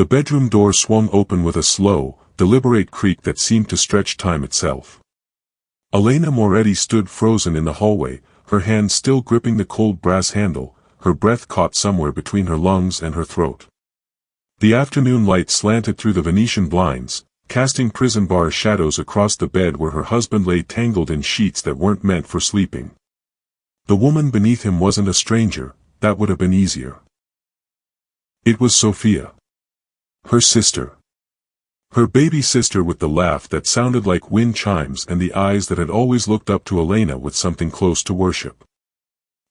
The bedroom door swung open with a slow, deliberate creak that seemed to stretch time itself. Elena Moretti stood frozen in the hallway, her hand still gripping the cold brass handle, her breath caught somewhere between her lungs and her throat. The afternoon light slanted through the Venetian blinds, casting prison bar shadows across the bed where her husband lay tangled in sheets that weren't meant for sleeping. The woman beneath him wasn't a stranger, that would have been easier. It was Sophia. Her sister. Her baby sister with the laugh that sounded like wind chimes and the eyes that had always looked up to Elena with something close to worship.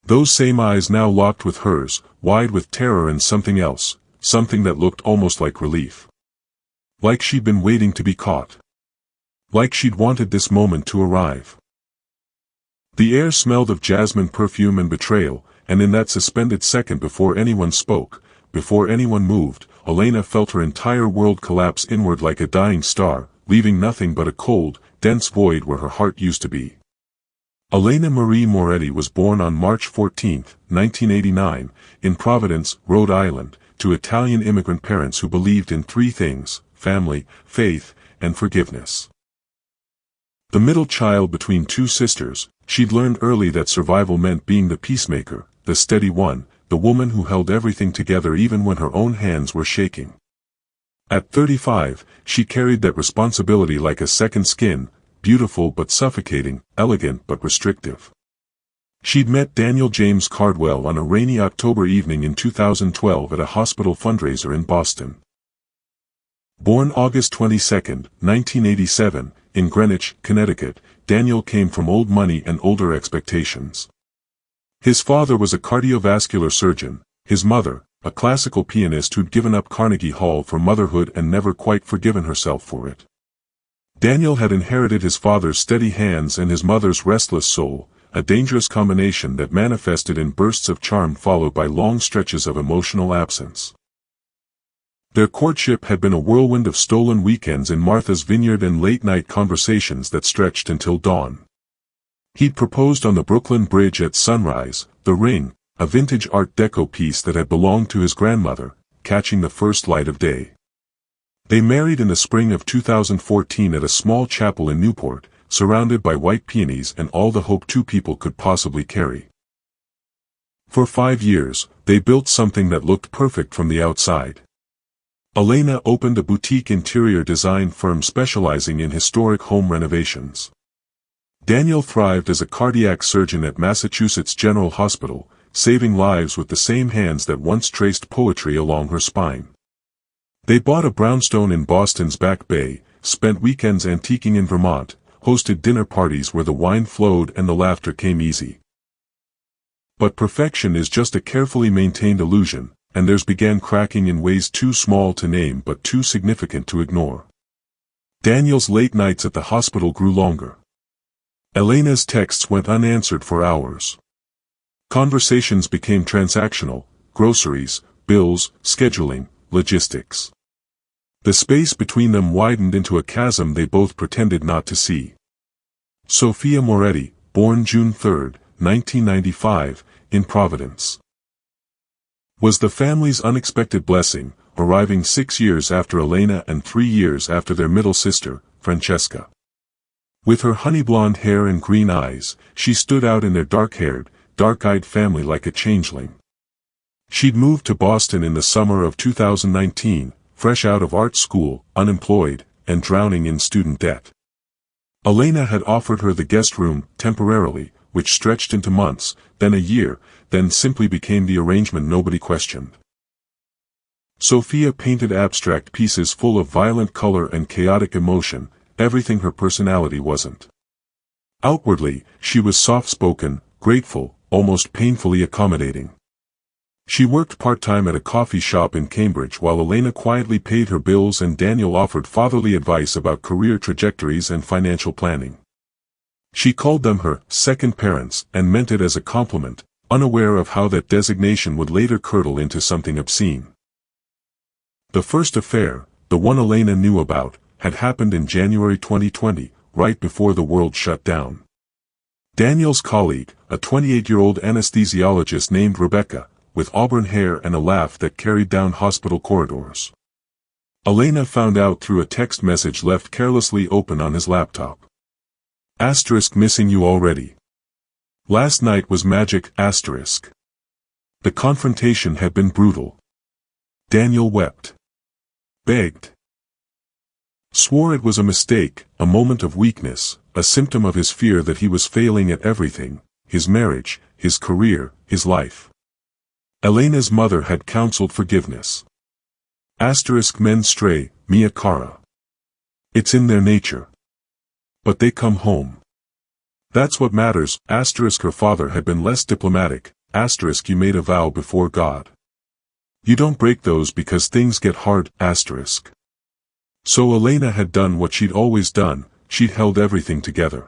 Those same eyes now locked with hers, wide with terror and something else, something that looked almost like relief. Like she'd been waiting to be caught. Like she'd wanted this moment to arrive. The air smelled of jasmine perfume and betrayal, and in that suspended second before anyone spoke, before anyone moved, Elena felt her entire world collapse inward like a dying star, leaving nothing but a cold, dense void where her heart used to be. Elena Marie Moretti was born on March 14, 1989, in Providence, Rhode Island, to Italian immigrant parents who believed in three things: family, faith, and forgiveness. The middle child between two sisters, she'd learned early that survival meant being the peacemaker, the steady one, the woman who held everything together even when her own hands were shaking. At 35, she carried that responsibility like a second skin, beautiful but suffocating, elegant but restrictive. She'd met Daniel James Cardwell on a rainy October evening in 2012 at a hospital fundraiser in Boston. Born August 22, 1987, in Greenwich, Connecticut, Daniel came from old money and older expectations. His father was a cardiovascular surgeon, his mother, a classical pianist who'd given up Carnegie Hall for motherhood and never quite forgiven herself for it. Daniel had inherited his father's steady hands and his mother's restless soul, a dangerous combination that manifested in bursts of charm followed by long stretches of emotional absence. Their courtship had been a whirlwind of stolen weekends in Martha's Vineyard and late-night conversations that stretched until dawn. He'd proposed on the Brooklyn Bridge at sunrise, the ring, a vintage Art Deco piece that had belonged to his grandmother, catching the first light of day. They married in the spring of 2014 at a small chapel in Newport, surrounded by white peonies and all the hope two people could possibly carry. For 5 years, they built something that looked perfect from the outside. Elena opened a boutique interior design firm specializing in historic home renovations. Daniel thrived as a cardiac surgeon at Massachusetts General Hospital, saving lives with the same hands that once traced poetry along her spine. They bought a brownstone in Boston's Back Bay, spent weekends antiquing in Vermont, hosted dinner parties where the wine flowed and the laughter came easy. But perfection is just a carefully maintained illusion, and theirs began cracking in ways too small to name but too significant to ignore. Daniel's late nights at the hospital grew longer. Elena's texts went unanswered for hours. Conversations became transactional: groceries, bills, scheduling, logistics. The space between them widened into a chasm they both pretended not to see. Sophia Moretti, born June 3, 1995, in Providence, was the family's unexpected blessing, arriving 6 years after Elena and 3 years after their middle sister, Francesca. With her honey blonde hair and green eyes, she stood out in their dark-haired, dark-eyed family like a changeling. She'd moved to Boston in the summer of 2019, fresh out of art school, unemployed, and drowning in student debt. Elena had offered her the guest room, temporarily, which stretched into months, then a year, then simply became the arrangement nobody questioned. Sophia painted abstract pieces full of violent color and chaotic emotion, everything her personality wasn't. Outwardly, she was soft-spoken, grateful, almost painfully accommodating. She worked part-time at a coffee shop in Cambridge while Elena quietly paid her bills and Daniel offered fatherly advice about career trajectories and financial planning. She called them her second parents and meant it as a compliment, unaware of how that designation would later curdle into something obscene. The first affair, the one Elena knew about, had happened in January 2020, right before the world shut down. Daniel's colleague, a 28-year-old anesthesiologist named Rebecca, with auburn hair and a laugh that carried down hospital corridors. Elena found out through a text message left carelessly open on his laptop. Asterisk missing you already. Last night was magic, asterisk. The confrontation had been brutal. Daniel wept. Begged. Swore it was a mistake, a moment of weakness, a symptom of his fear that he was failing at everything, his marriage, his career, his life. Elena's mother had counseled forgiveness. Asterisk men stray, mia cara. It's in their nature. But they come home. That's what matters, asterisk her father had been less diplomatic, asterisk you made a vow before God. You don't break those because things get hard, asterisk. So Elena had done what she'd always done, she'd held everything together.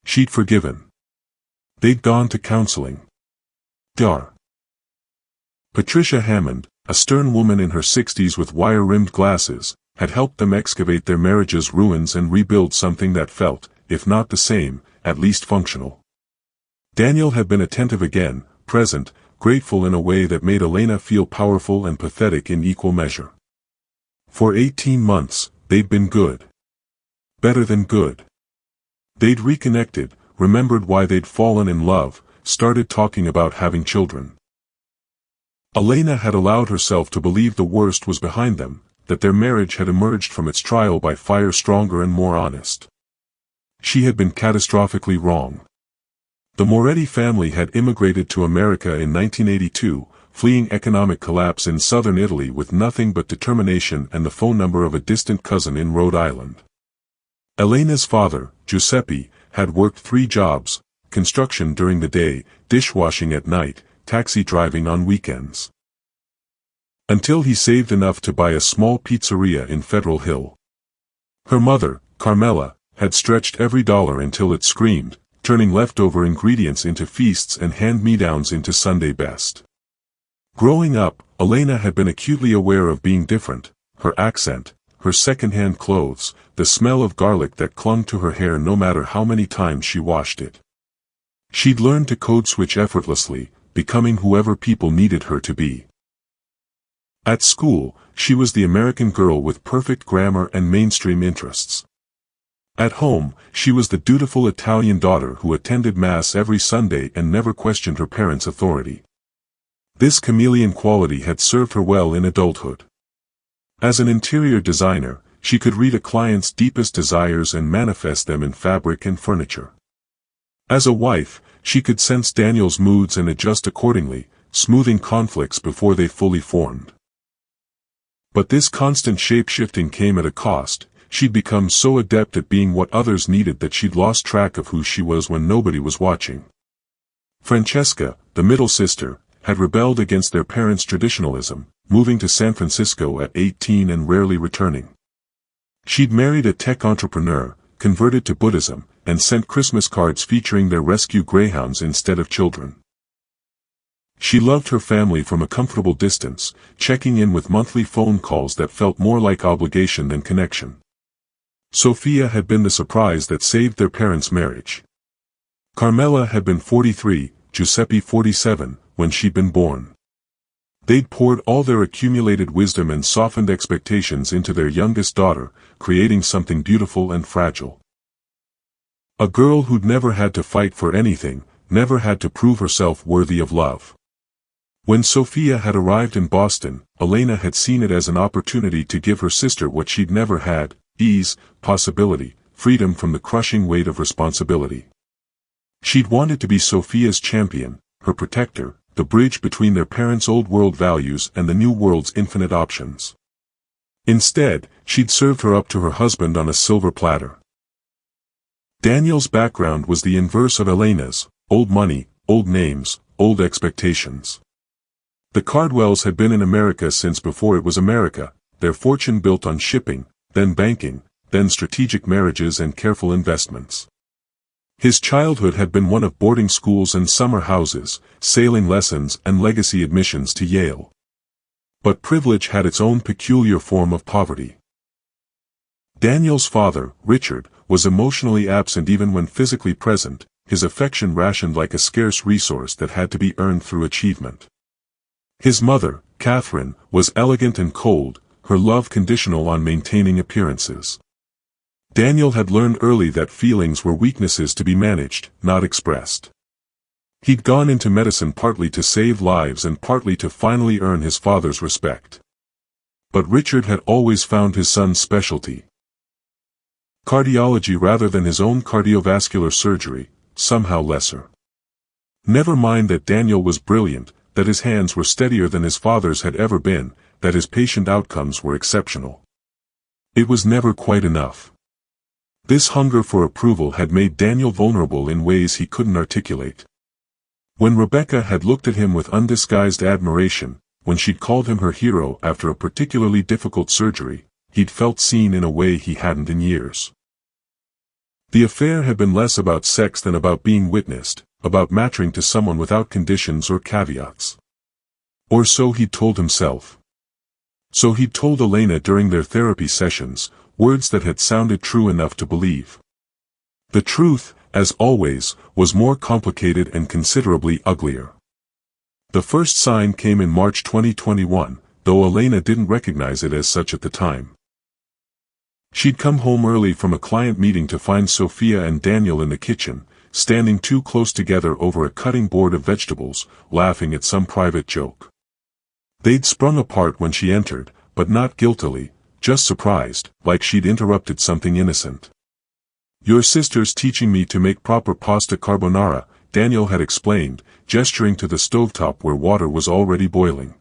She'd forgiven. They'd gone to counseling. Dar. Patricia Hammond, a stern woman in her 60s with wire-rimmed glasses, had helped them excavate their marriage's ruins and rebuild something that felt, if not the same, at least functional. Daniel had been attentive again, present, grateful in a way that made Elena feel powerful and pathetic in equal measure. For 18 months, they'd been good. Better than good. They'd reconnected, remembered why they'd fallen in love, started talking about having children. Elena had allowed herself to believe the worst was behind them, that their marriage had emerged from its trial by fire stronger and more honest. She had been catastrophically wrong. The Moretti family had immigrated to America in 1982, fleeing economic collapse in southern Italy with nothing but determination and the phone number of a distant cousin in Rhode Island. Elena's father, Giuseppe, had worked 3 jobs: construction during the day, dishwashing at night, taxi driving on weekends. Until he saved enough to buy a small pizzeria in Federal Hill. Her mother, Carmela, had stretched every dollar until it screamed, turning leftover ingredients into feasts and hand-me-downs into Sunday best. Growing up, Elena had been acutely aware of being different, her accent, her second-hand clothes, the smell of garlic that clung to her hair no matter how many times she washed it. She'd learned to code switch effortlessly, becoming whoever people needed her to be. At school, she was the American girl with perfect grammar and mainstream interests. At home, she was the dutiful Italian daughter who attended Mass every Sunday and never questioned her parents' authority. This chameleon quality had served her well in adulthood. As an interior designer, she could read a client's deepest desires and manifest them in fabric and furniture. As a wife, she could sense Daniel's moods and adjust accordingly, smoothing conflicts before they fully formed. But this constant shape-shifting came at a cost. She'd become so adept at being what others needed that she'd lost track of who she was when nobody was watching. Francesca, the middle sister, had rebelled against their parents' traditionalism, moving to San Francisco at 18 and rarely returning. She'd married a tech entrepreneur, converted to Buddhism, and sent Christmas cards featuring their rescue greyhounds instead of children. She loved her family from a comfortable distance, checking in with monthly phone calls that felt more like obligation than connection. Sophia had been the surprise that saved their parents' marriage. Carmela had been 43, Giuseppe 47, when she'd been born. They'd poured all their accumulated wisdom and softened expectations into their youngest daughter, creating something beautiful and fragile. A girl who'd never had to fight for anything, never had to prove herself worthy of love. When Sophia had arrived in Boston, Elena had seen it as an opportunity to give her sister what she'd never had: ease, possibility, freedom from the crushing weight of responsibility. She'd wanted to be Sophia's champion, her protector, the bridge between their parents' old world values and the new world's infinite options. Instead, she'd served her up to her husband on a silver platter. Daniel's background was the inverse of Elena's: old money, old names, old expectations. The Cardwells had been in America since before it was America, their fortune built on shipping, then banking, then strategic marriages and careful investments. His childhood had been one of boarding schools and summer houses, sailing lessons and legacy admissions to Yale. But privilege had its own peculiar form of poverty. Daniel's father, Richard, was emotionally absent even when physically present, his affection rationed like a scarce resource that had to be earned through achievement. His mother, Catherine, was elegant and cold, her love conditional on maintaining appearances. Daniel had learned early that feelings were weaknesses to be managed, not expressed. He'd gone into medicine partly to save lives and partly to finally earn his father's respect. But Richard had always found his son's specialty. Cardiology rather than his own cardiovascular surgery, somehow lesser. Never mind that Daniel was brilliant, that his hands were steadier than his father's had ever been, that his patient outcomes were exceptional. It was never quite enough. This hunger for approval had made Daniel vulnerable in ways he couldn't articulate. When Rebecca had looked at him with undisguised admiration, when she'd called him her hero after a particularly difficult surgery, he'd felt seen in a way he hadn't in years. The affair had been less about sex than about being witnessed, about matching to someone without conditions or caveats. Or so he'd told himself. So he'd told Elena during their therapy sessions, words that had sounded true enough to believe. The truth, as always, was more complicated and considerably uglier. The first sign came in March 2021, though Elena didn't recognize it as such at the time. She'd come home early from a client meeting to find Sophia and Daniel in the kitchen, standing too close together over a cutting board of vegetables, laughing at some private joke. They'd sprung apart when she entered, but not guiltily, just surprised, like she'd interrupted something innocent. "Your sister's teaching me to make proper pasta carbonara," Daniel had explained, gesturing to the stovetop where water was already boiling.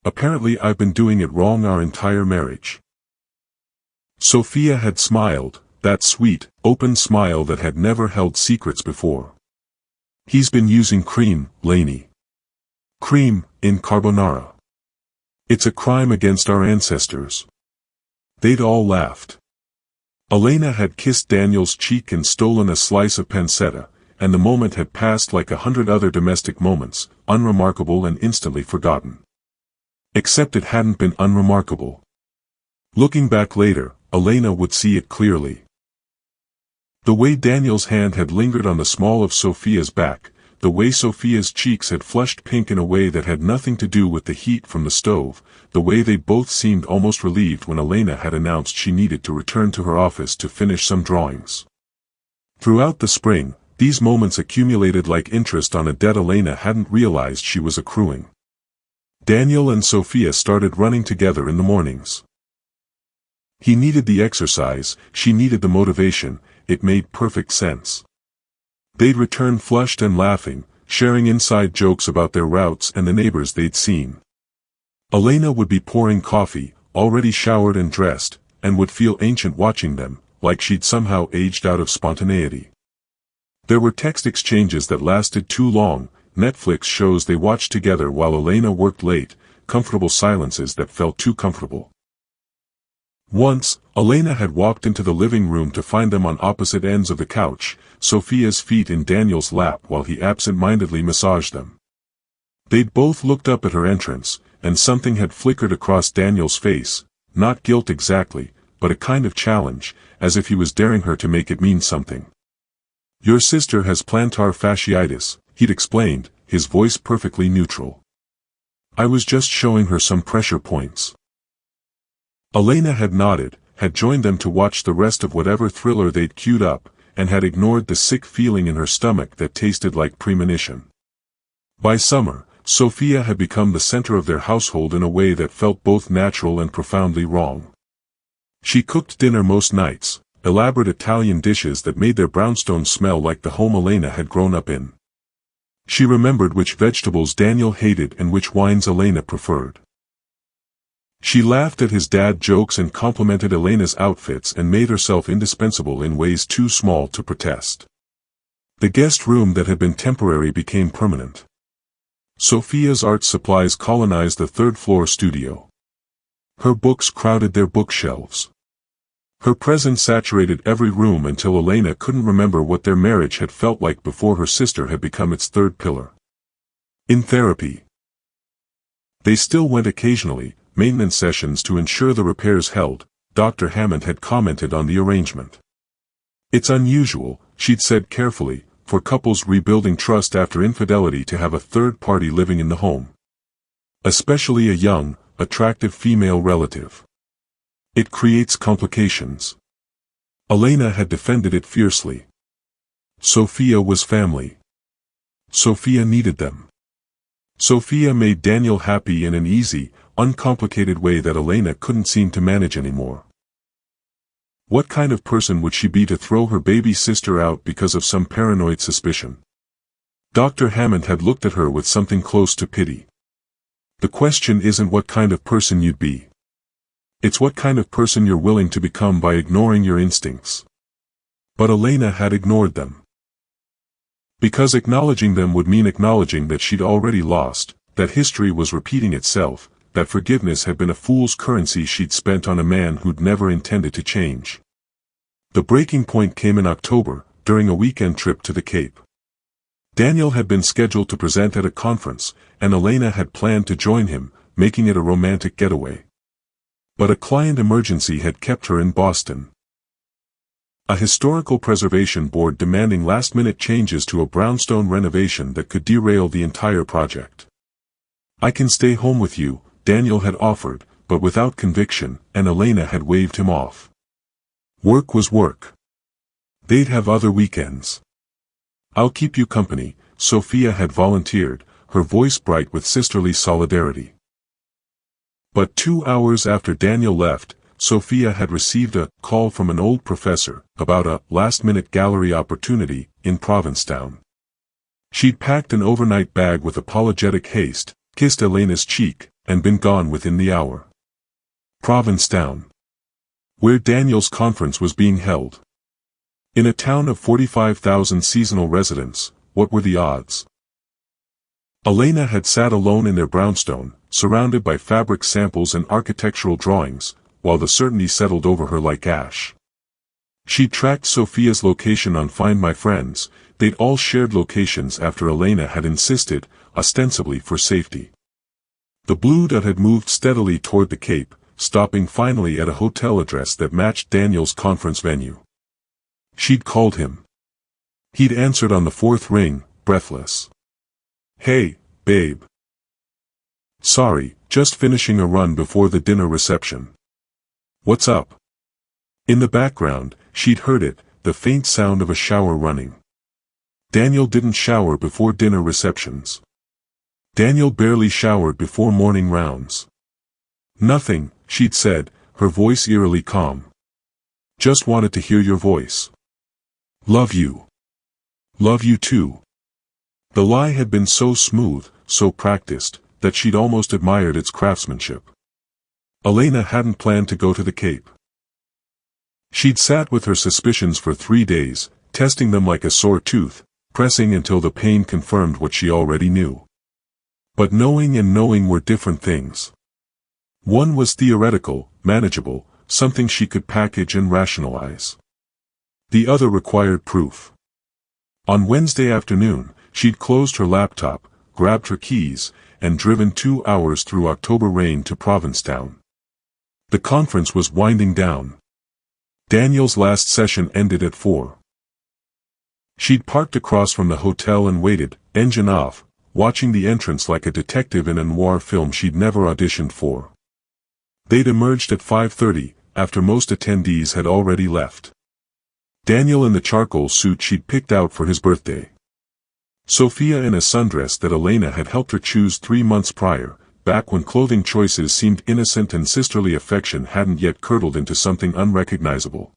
"Apparently I've been doing it wrong our entire marriage." Sophia had smiled, that sweet, open smile that had never held secrets before. "He's been using cream, Lainey. Cream, in carbonara. It's a crime against our ancestors." They'd all laughed. Elena had kissed Daniel's cheek and stolen a slice of pancetta, and the moment had passed like 100 other domestic moments, unremarkable and instantly forgotten. Except it hadn't been unremarkable. Looking back later, Elena would see it clearly. The way Daniel's hand had lingered on the small of Sophia's back, the way Sophia's cheeks had flushed pink in a way that had nothing to do with the heat from the stove, the way they both seemed almost relieved when Elena had announced she needed to return to her office to finish some drawings. Throughout the spring, these moments accumulated like interest on a debt Elena hadn't realized she was accruing. Daniel and Sophia started running together in the mornings. He needed the exercise, she needed the motivation, it made perfect sense. They'd return flushed and laughing, sharing inside jokes about their routes and the neighbors they'd seen. Elena would be pouring coffee, already showered and dressed, and would feel ancient watching them, like she'd somehow aged out of spontaneity. There were text exchanges that lasted too long, Netflix shows they watched together while Elena worked late, comfortable silences that felt too comfortable. Once, Elena had walked into the living room to find them on opposite ends of the couch, Sophia's feet in Daniel's lap while he absent-mindedly massaged them. They'd both looked up at her entrance, and something had flickered across Daniel's face, not guilt exactly, but a kind of challenge, as if he was daring her to make it mean something. "Your sister has plantar fasciitis," he'd explained, his voice perfectly neutral. "I was just showing her some pressure points." Elena had nodded, had joined them to watch the rest of whatever thriller they'd queued up, and had ignored the sick feeling in her stomach that tasted like premonition. By summer, Sophia had become the center of their household in a way that felt both natural and profoundly wrong. She cooked dinner most nights, elaborate Italian dishes that made their brownstone smell like the home Elena had grown up in. She remembered which vegetables Daniel hated and which wines Elena preferred. She laughed at his dad jokes and complimented Elena's outfits and made herself indispensable in ways too small to protest. The guest room that had been temporary became permanent. Sophia's art supplies colonized the third-floor studio. Her books crowded their bookshelves. Her presence saturated every room until Elena couldn't remember what their marriage had felt like before her sister had become its third pillar. In therapy, they still went occasionally, maintenance sessions to ensure the repairs held. Dr. Hammond had commented on the arrangement. "It's unusual," she'd said carefully, "for couples rebuilding trust after infidelity to have a third party living in the home. Especially a young, attractive female relative. It creates complications. Elena had defended it fiercely. Sophia was family. Sophia needed them. Sophia made Daniel happy in an easy, uncomplicated way that Elena couldn't seem to manage anymore. What kind of person would she be to throw her baby sister out because of some paranoid suspicion? Dr. Hammond had looked at her with something close to pity. The question isn't what kind of person you'd be. It's what kind of person you're willing to become by ignoring your instincts. But Elena had ignored them. Because acknowledging them would mean acknowledging that she'd already lost, that history was repeating itself, that forgiveness had been a fool's currency she'd spent on a man who'd never intended to change. The breaking point came in October, during a weekend trip to the Cape. Daniel had been scheduled to present at a conference, and Elena had planned to join him, making it a romantic getaway. But a client emergency had kept her in Boston. A historical preservation board demanding last-minute changes to a brownstone renovation that could derail the entire project. "I can stay home with you," Daniel had offered, but without conviction, and Elena had waved him off. Work was work. They'd have other weekends. "I'll keep you company," Sophia had volunteered, her voice bright with sisterly solidarity. But 2 hours after Daniel left, Sophia had received a call from an old professor about a last-minute gallery opportunity in Provincetown. She'd packed an overnight bag with apologetic haste, kissed Elena's cheek, and been gone within the hour. Provincetown, where Daniel's conference was being held. In a town of 45,000 seasonal residents, what were the odds? Elena had sat alone in their brownstone, surrounded by fabric samples and architectural drawings, while the certainty settled over her like ash. She tracked Sophia's location on Find My Friends. They'd all shared locations after Elena had insisted, ostensibly for safety. The blue dot had moved steadily toward the Cape, stopping finally at a hotel address that matched Daniel's conference venue. She'd called him. He'd answered on the fourth ring, breathless. "Hey, babe. Sorry, just finishing a run before the dinner reception. What's up?" In the background, she'd heard it, the faint sound of a shower running. Daniel didn't shower before dinner receptions. Daniel barely showered before morning rounds. "Nothing," she'd said, her voice eerily calm. "Just wanted to hear your voice. Love you. Love you too." The lie had been so smooth, so practiced, that she'd almost admired its craftsmanship. Elena hadn't planned to go to the Cape. She'd sat with her suspicions for 3 days, testing them like a sore tooth, pressing until the pain confirmed what she already knew. But knowing and knowing were different things. One was theoretical, manageable, something she could package and rationalize. The other required proof. On Wednesday afternoon, she'd closed her laptop, grabbed her keys, and driven 2 hours through October rain to Provincetown. The conference was winding down. Daniel's last session ended at 4. She'd parked across from the hotel and waited, engine off, watching the entrance like a detective in a noir film she'd never auditioned for. They'd emerged at 5:30, after most attendees had already left. Daniel in the charcoal suit she'd picked out for his birthday. Sophia in a sundress that Elena had helped her choose 3 months prior, back when clothing choices seemed innocent and sisterly affection hadn't yet curdled into something unrecognizable.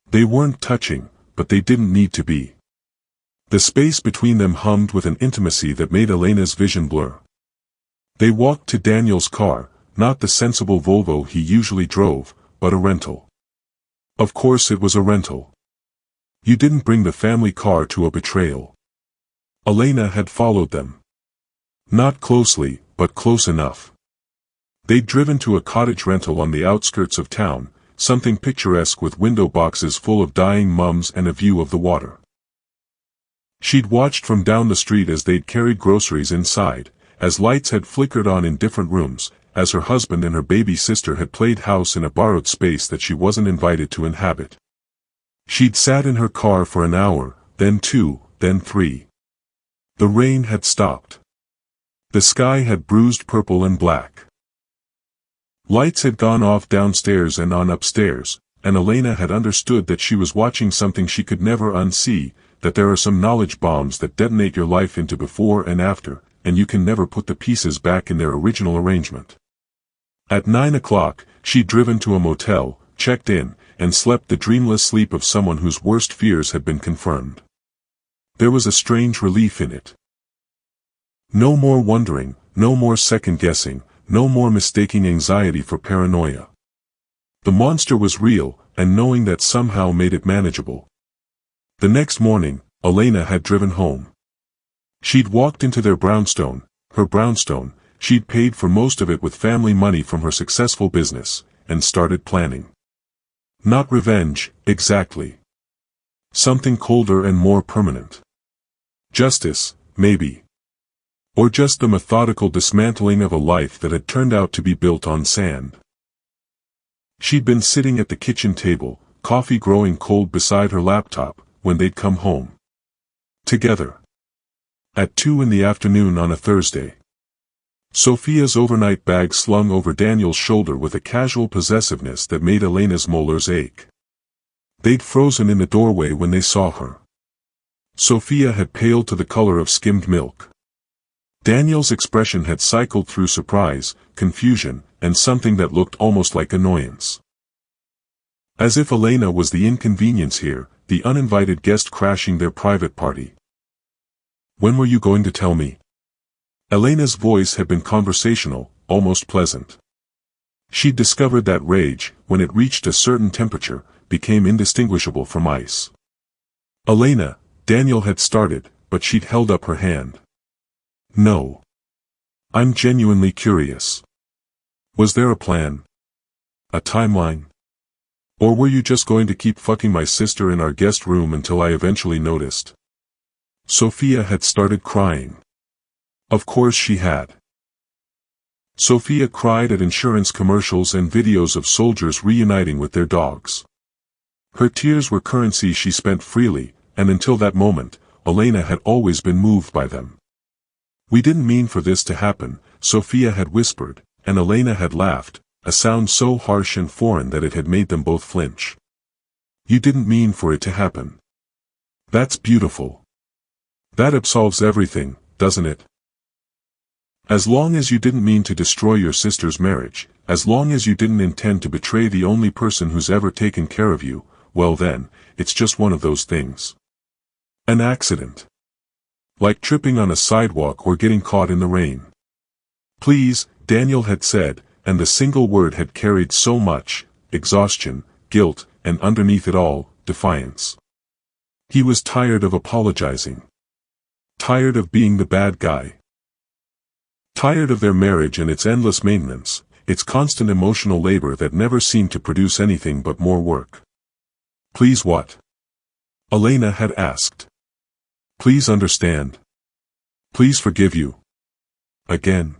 They weren't touching, but they didn't need to be. The space between them hummed with an intimacy that made Elena's vision blur. They walked to Daniel's car, not the sensible Volvo he usually drove, but a rental. Of course it was a rental. You didn't bring the family car to a betrayal. Elena had followed them. Not closely, but close enough. They'd driven to a cottage rental on the outskirts of town, something picturesque with window boxes full of dying mums and a view of the water. She'd watched from down the street as they'd carried groceries inside, as lights had flickered on in different rooms, as her husband and her baby sister had played house in a borrowed space that she wasn't invited to inhabit. She'd sat in her car for an hour, then 2, then 3. The rain had stopped. The sky had bruised purple and black. Lights had gone off downstairs and on upstairs, and Elena had understood that she was watching something she could never unsee, that there are some knowledge bombs that detonate your life into before and after, and you can never put the pieces back in their original arrangement. At 9 o'clock, she'd driven to a motel, checked in, and slept the dreamless sleep of someone whose worst fears had been confirmed. There was a strange relief in it. No more wondering, no more second-guessing, no more mistaking anxiety for paranoia. The monster was real, and knowing that somehow made it manageable. The next morning, Elena had driven home. She'd walked into their brownstone, her brownstone, she'd paid for most of it with family money from her successful business, and started planning. Not revenge, exactly. Something colder and more permanent. Justice, maybe. Or just the methodical dismantling of a life that had turned out to be built on sand. She'd been sitting at the kitchen table, coffee growing cold beside her laptop, when they'd come home. Together. At 2 in the afternoon on a Thursday. Sophia's overnight bag slung over Daniel's shoulder with a casual possessiveness that made Elena's molars ache. They'd frozen in the doorway when they saw her. Sophia had paled to the color of skimmed milk. Daniel's expression had cycled through surprise, confusion, and something that looked almost like annoyance. As if Elena was the inconvenience here, the uninvited guest crashing their private party. When were you going to tell me? Elena's voice had been conversational, almost pleasant. She'd discovered that rage, when it reached a certain temperature, became indistinguishable from ice. Elena, Daniel had started, but she'd held up her hand. No. I'm genuinely curious. Was there a plan? A timeline? Or were you just going to keep fucking my sister in our guest room until I eventually noticed? Sophia had started crying. Of course she had. Sophia cried at insurance commercials and videos of soldiers reuniting with their dogs. Her tears were currency she spent freely, and until that moment, Elena had always been moved by them. We didn't mean for this to happen, Sophia had whispered, and Elena had laughed, a sound so harsh and foreign that it had made them both flinch. You didn't mean for it to happen. That's beautiful. That absolves everything, doesn't it? As long as you didn't mean to destroy your sister's marriage, as long as you didn't intend to betray the only person who's ever taken care of you, well then, it's just one of those things. An accident. Like tripping on a sidewalk or getting caught in the rain. Please, Daniel had said, and the single word had carried so much, exhaustion, guilt, and underneath it all, defiance. He was tired of apologizing. Tired of being the bad guy. Tired of their marriage and its endless maintenance, its constant emotional labor that never seemed to produce anything but more work. Please what? Elena had asked. Please understand. Please forgive you. Again.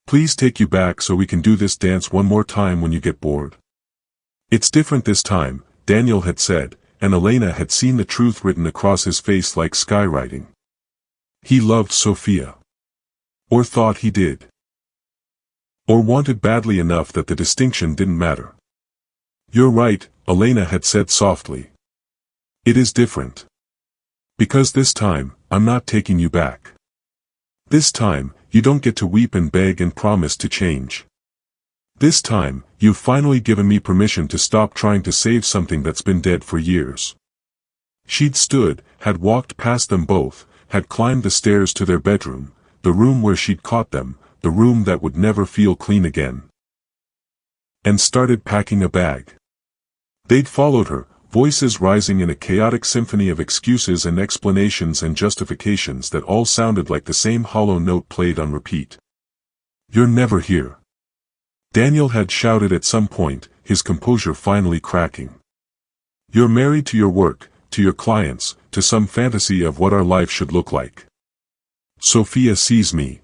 Please take you back so we can do this dance one more time when you get bored. It's different this time, Daniel had said, and Elena had seen the truth written across his face like skywriting. He loved Sophia. Or thought he did. Or wanted badly enough that the distinction didn't matter. You're right, Elena had said softly. It is different. Because this time, I'm not taking you back. This time, you don't get to weep and beg and promise to change. This time, you've finally given me permission to stop trying to save something that's been dead for years. She'd stood, had walked past them both, had climbed the stairs to their bedroom, the room where she'd caught them, the room that would never feel clean again. And started packing a bag. They'd followed her, voices rising in a chaotic symphony of excuses and explanations and justifications that all sounded like the same hollow note played on repeat. You're never here. Daniel had shouted at some point, his composure finally cracking. You're married to your work, to your clients, to some fantasy of what our life should look like. Sophia sees me.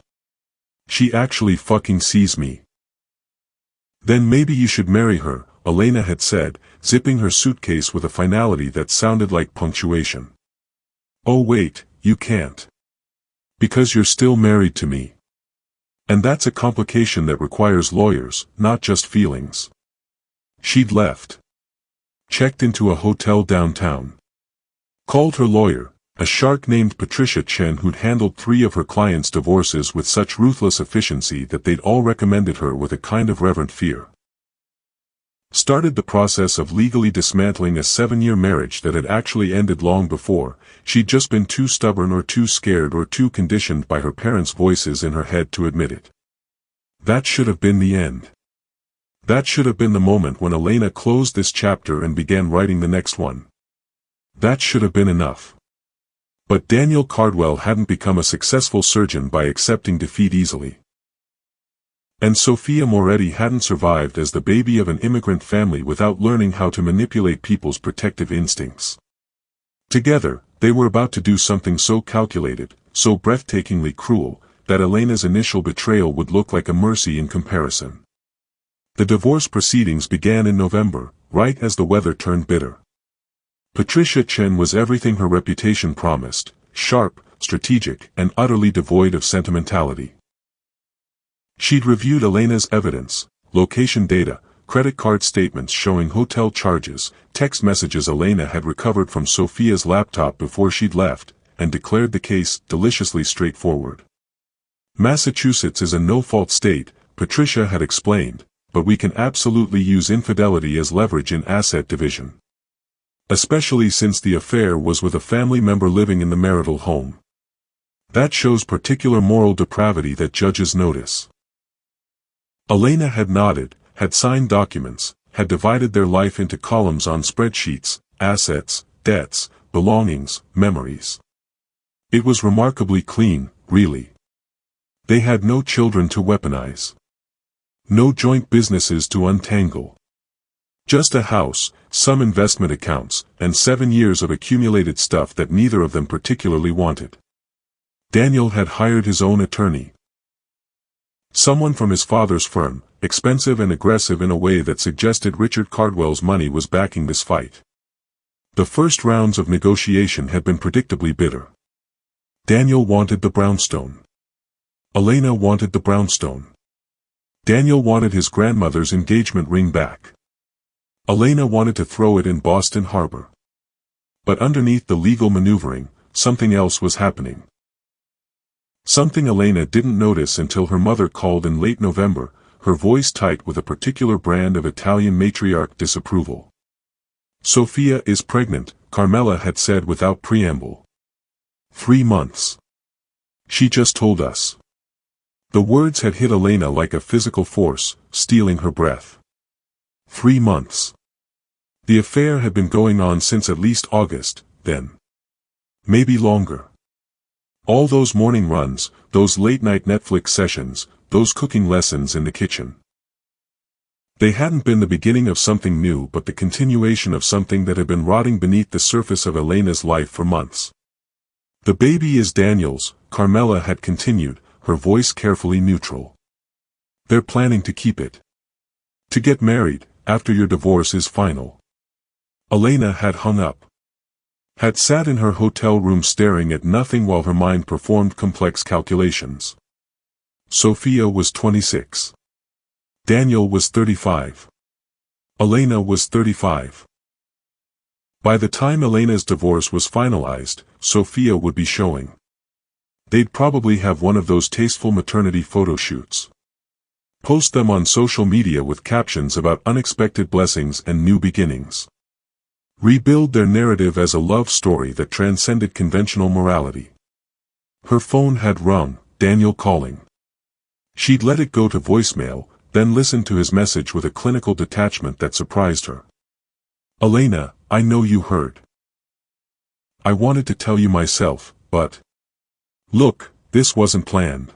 She actually fucking sees me. Then maybe you should marry her, Elena had said, zipping her suitcase with a finality that sounded like punctuation. Oh wait, you can't. Because you're still married to me. And that's a complication that requires lawyers, not just feelings. She'd left. Checked into a hotel downtown. Called her lawyer, a shark named Patricia Chen who'd handled 3 of her clients' divorces with such ruthless efficiency that they'd all recommended her with a kind of reverent fear. Started the process of legally dismantling a 7-year marriage that had actually ended long before. She'd just been too stubborn or too scared or too conditioned by her parents' voices in her head to admit it. That should have been the end. That should have been the moment when Elena closed this chapter and began writing the next one. That should have been enough. But Daniel Cardwell hadn't become a successful surgeon by accepting defeat easily. And Sophia Moretti hadn't survived as the baby of an immigrant family without learning how to manipulate people's protective instincts. Together, they were about to do something so calculated, so breathtakingly cruel, that Elena's initial betrayal would look like a mercy in comparison. The divorce proceedings began in November, right as the weather turned bitter. Patricia Chen was everything her reputation promised: sharp, strategic, and utterly devoid of sentimentality. She'd reviewed Elena's evidence, location data, credit card statements showing hotel charges, text messages Elena had recovered from Sophia's laptop before she'd left, and declared the case deliciously straightforward. Massachusetts is a no-fault state, Patricia had explained, but we can absolutely use infidelity as leverage in asset division. Especially since the affair was with a family member living in the marital home. That shows particular moral depravity that judges notice. Elena had nodded, had signed documents, had divided their life into columns on spreadsheets: assets, debts, belongings, memories. It was remarkably clean, really. They had no children to weaponize. No joint businesses to untangle. Just a house, some investment accounts, and 7 years of accumulated stuff that neither of them particularly wanted. Daniel had hired his own attorney. Someone from his father's firm, expensive and aggressive in a way that suggested Richard Cardwell's money was backing this fight. The first rounds of negotiation had been predictably bitter. Daniel wanted the brownstone. Elena wanted the brownstone. Daniel wanted his grandmother's engagement ring back. Elena wanted to throw it in Boston Harbor. But underneath the legal maneuvering, something else was happening. Something Elena didn't notice until her mother called in late November, her voice tight with a particular brand of Italian matriarch disapproval. "Sophia is pregnant," Carmela had said without preamble. 3 months. She just told us. The words had hit Elena like a physical force, stealing her breath. 3 months. The affair had been going on since at least August, then. Maybe longer. All those morning runs, those late-night Netflix sessions, those cooking lessons in the kitchen. They hadn't been the beginning of something new but the continuation of something that had been rotting beneath the surface of Elena's life for months. "The baby is Daniel's," Carmela had continued, her voice carefully neutral. "They're planning to keep it. To get married, after your divorce is final." Elena had hung up. Had sat in her hotel room staring at nothing while her mind performed complex calculations. Sophia was 26. Daniel was 35. Elena was 35. By the time Elena's divorce was finalized, Sophia would be showing. They'd probably have one of those tasteful maternity photo shoots. Post them on social media with captions about unexpected blessings and new beginnings. Rebuild their narrative as a love story that transcended conventional morality. Her phone had rung, Daniel calling. She'd let it go to voicemail, then listened to his message with a clinical detachment that surprised her. "Elena, I know you heard. I wanted to tell you myself, but... Look, this wasn't planned.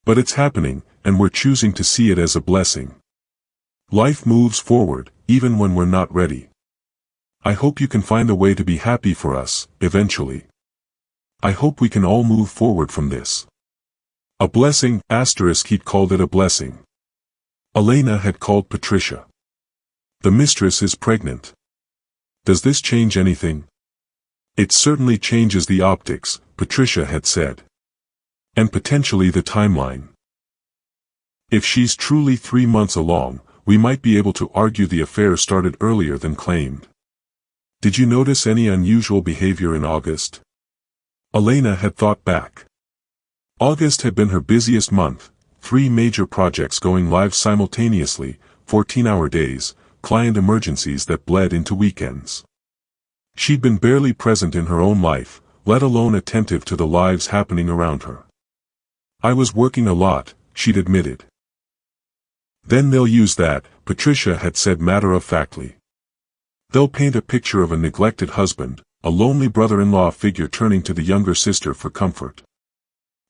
But it's happening, and we're choosing to see it as a blessing. Life moves forward, even when we're not ready. I hope you can find a way to be happy for us, eventually. I hope we can all move forward from this. A blessing, asterisk he'd called it a blessing. Elena had called Patricia. The mistress is pregnant. Does this change anything? It certainly changes the optics, Patricia had said. And potentially the timeline. If she's truly 3 months along, we might be able to argue the affair started earlier than claimed. Did you notice any unusual behavior in August? Elena had thought back. August had been her busiest month, 3 major projects going live simultaneously, 14-hour days, client emergencies that bled into weekends. She'd been barely present in her own life, let alone attentive to the lives happening around her. I was working a lot, she'd admitted. Then they'll use that, Patricia had said matter-of-factly. They'll paint a picture of a neglected husband, a lonely brother-in-law figure turning to the younger sister for comfort.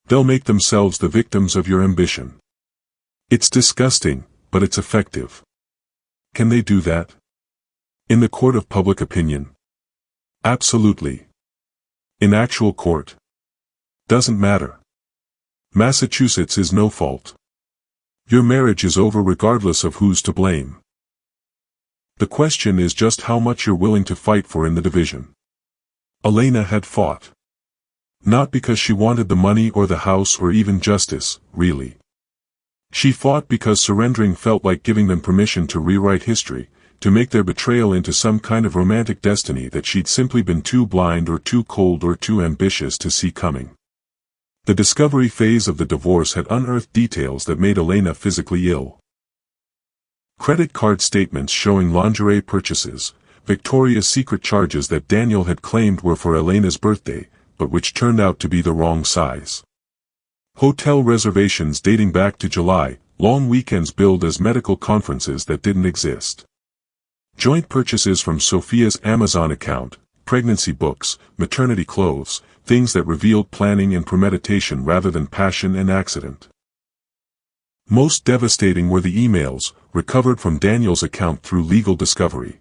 They'll make themselves the victims of your ambition. It's disgusting, but it's effective. Can they do that? In the court of public opinion? Absolutely. In actual court? Doesn't matter. Massachusetts is no fault. Your marriage is over regardless of who's to blame. The question is just how much you're willing to fight for in the division. Elena had fought. Not because she wanted the money or the house or even justice, really. She fought because surrendering felt like giving them permission to rewrite history, to make their betrayal into some kind of romantic destiny that she'd simply been too blind or too cold or too ambitious to see coming. The discovery phase of the divorce had unearthed details that made Elena physically ill. Credit card statements showing lingerie purchases, Victoria's Secret charges that Daniel had claimed were for Elena's birthday, but which turned out to be the wrong size. Hotel reservations dating back to July, long weekends billed as medical conferences that didn't exist. Joint purchases from Sophia's Amazon account, pregnancy books, maternity clothes, things that revealed planning and premeditation rather than passion and accident. Most devastating were the emails, recovered from Daniel's account through legal discovery.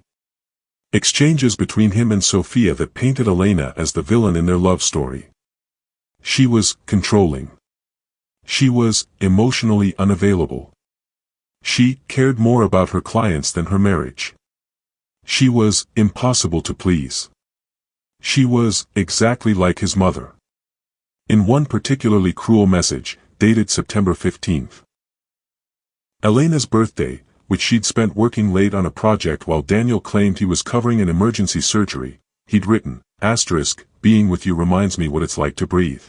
Exchanges between him and Sophia that painted Elena as the villain in their love story. She was controlling. She was emotionally unavailable. She cared more about her clients than her marriage. She was impossible to please. She was exactly like his mother. In one particularly cruel message, dated September 15th. Elena's birthday, which she'd spent working late on a project while Daniel claimed he was covering an emergency surgery, he'd written, "Being with you reminds me what it's like to breathe.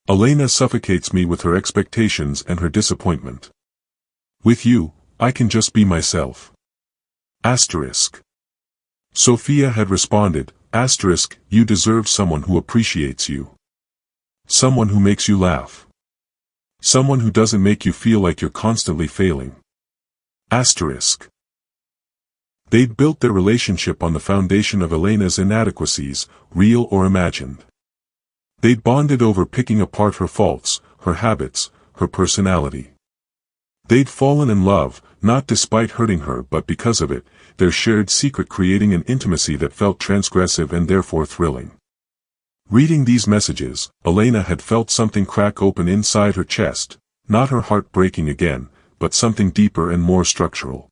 Elena suffocates me with her expectations and her disappointment. With you, I can just be myself." Sophia had responded, "You deserve someone who appreciates you. Someone who makes you laugh. Someone who doesn't make you feel like you're constantly failing." They'd built their relationship on the foundation of Elena's inadequacies, real or imagined. They'd bonded over picking apart her faults, her habits, her personality. They'd fallen in love, not despite hurting her but because of it, their shared secret creating an intimacy that felt transgressive and therefore thrilling. Reading these messages, Elena had felt something crack open inside her chest, not her heart breaking again, but something deeper and more structural.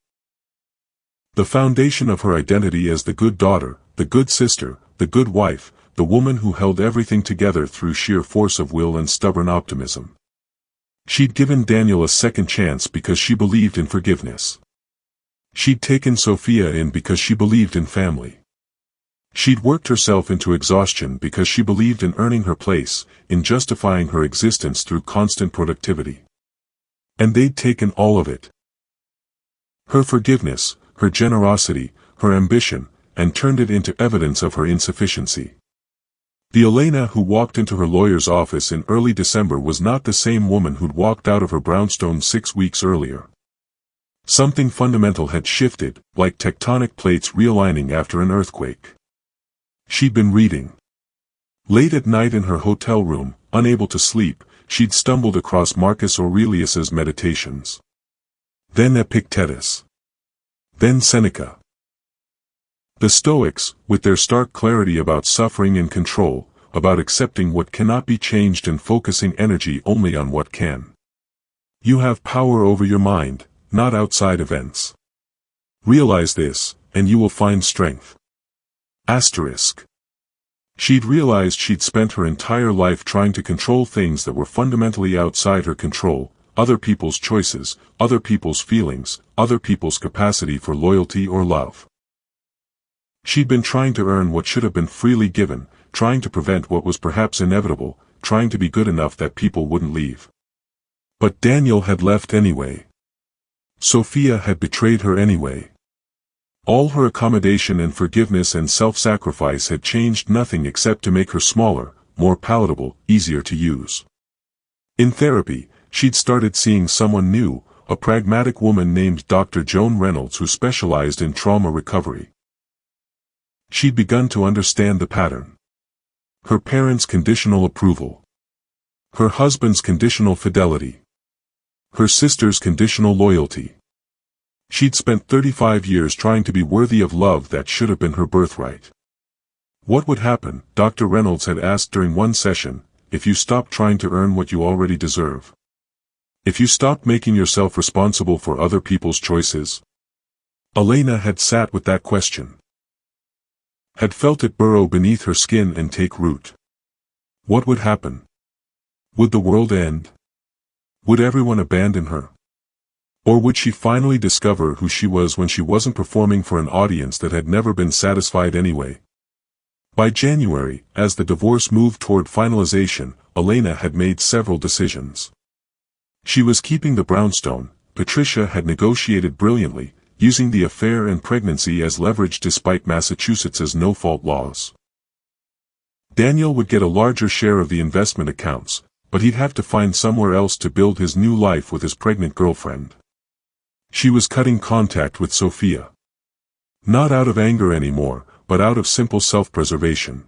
The foundation of her identity as the good daughter, the good sister, the good wife, the woman who held everything together through sheer force of will and stubborn optimism. She'd given Daniel a second chance because she believed in forgiveness. She'd taken Sophia in because she believed in family. She'd worked herself into exhaustion because she believed in earning her place, in justifying her existence through constant productivity. And they'd taken all of it. Her forgiveness, her generosity, her ambition, and turned it into evidence of her insufficiency. The Elena who walked into her lawyer's office in early December was not the same woman who'd walked out of her brownstone 6 weeks earlier. Something fundamental had shifted, like tectonic plates realigning after an earthquake. She'd been reading. Late at night in her hotel room, unable to sleep, she'd stumbled across Marcus Aurelius's Meditations. Then Epictetus. Then Seneca. The Stoics, with their stark clarity about suffering and control, about accepting what cannot be changed and focusing energy only on what can. You have power over your mind, not outside events. Realize this, and you will find strength. She'd realized she'd spent her entire life trying to control things that were fundamentally outside her control, other people's choices, other people's feelings, other people's capacity for loyalty or love. She'd been trying to earn what should have been freely given, trying to prevent what was perhaps inevitable, trying to be good enough that people wouldn't leave. But Daniel had left anyway. Sophia had betrayed her anyway. All her accommodation and forgiveness and self-sacrifice had changed nothing except to make her smaller, more palatable, easier to use. In therapy, she'd started seeing someone new, a pragmatic woman named Dr. Joan Reynolds who specialized in trauma recovery. She'd begun to understand the pattern. Her parents' conditional approval. Her husband's conditional fidelity. Her sister's conditional loyalty. She'd spent 35 years trying to be worthy of love that should have been her birthright. What would happen, Dr. Reynolds had asked during one session, if you stopped trying to earn what you already deserve? If you stopped making yourself responsible for other people's choices? Elena had sat with that question. Had felt it burrow beneath her skin and take root. What would happen? Would the world end? Would everyone abandon her? Or would she finally discover who she was when she wasn't performing for an audience that had never been satisfied anyway? By January, as the divorce moved toward finalization, Elena had made several decisions. She was keeping the brownstone. Patricia had negotiated brilliantly, using the affair and pregnancy as leverage despite Massachusetts's no-fault laws. Daniel would get a larger share of the investment accounts, but he'd have to find somewhere else to build his new life with his pregnant girlfriend. She was cutting contact with Sophia. Not out of anger anymore, but out of simple self-preservation.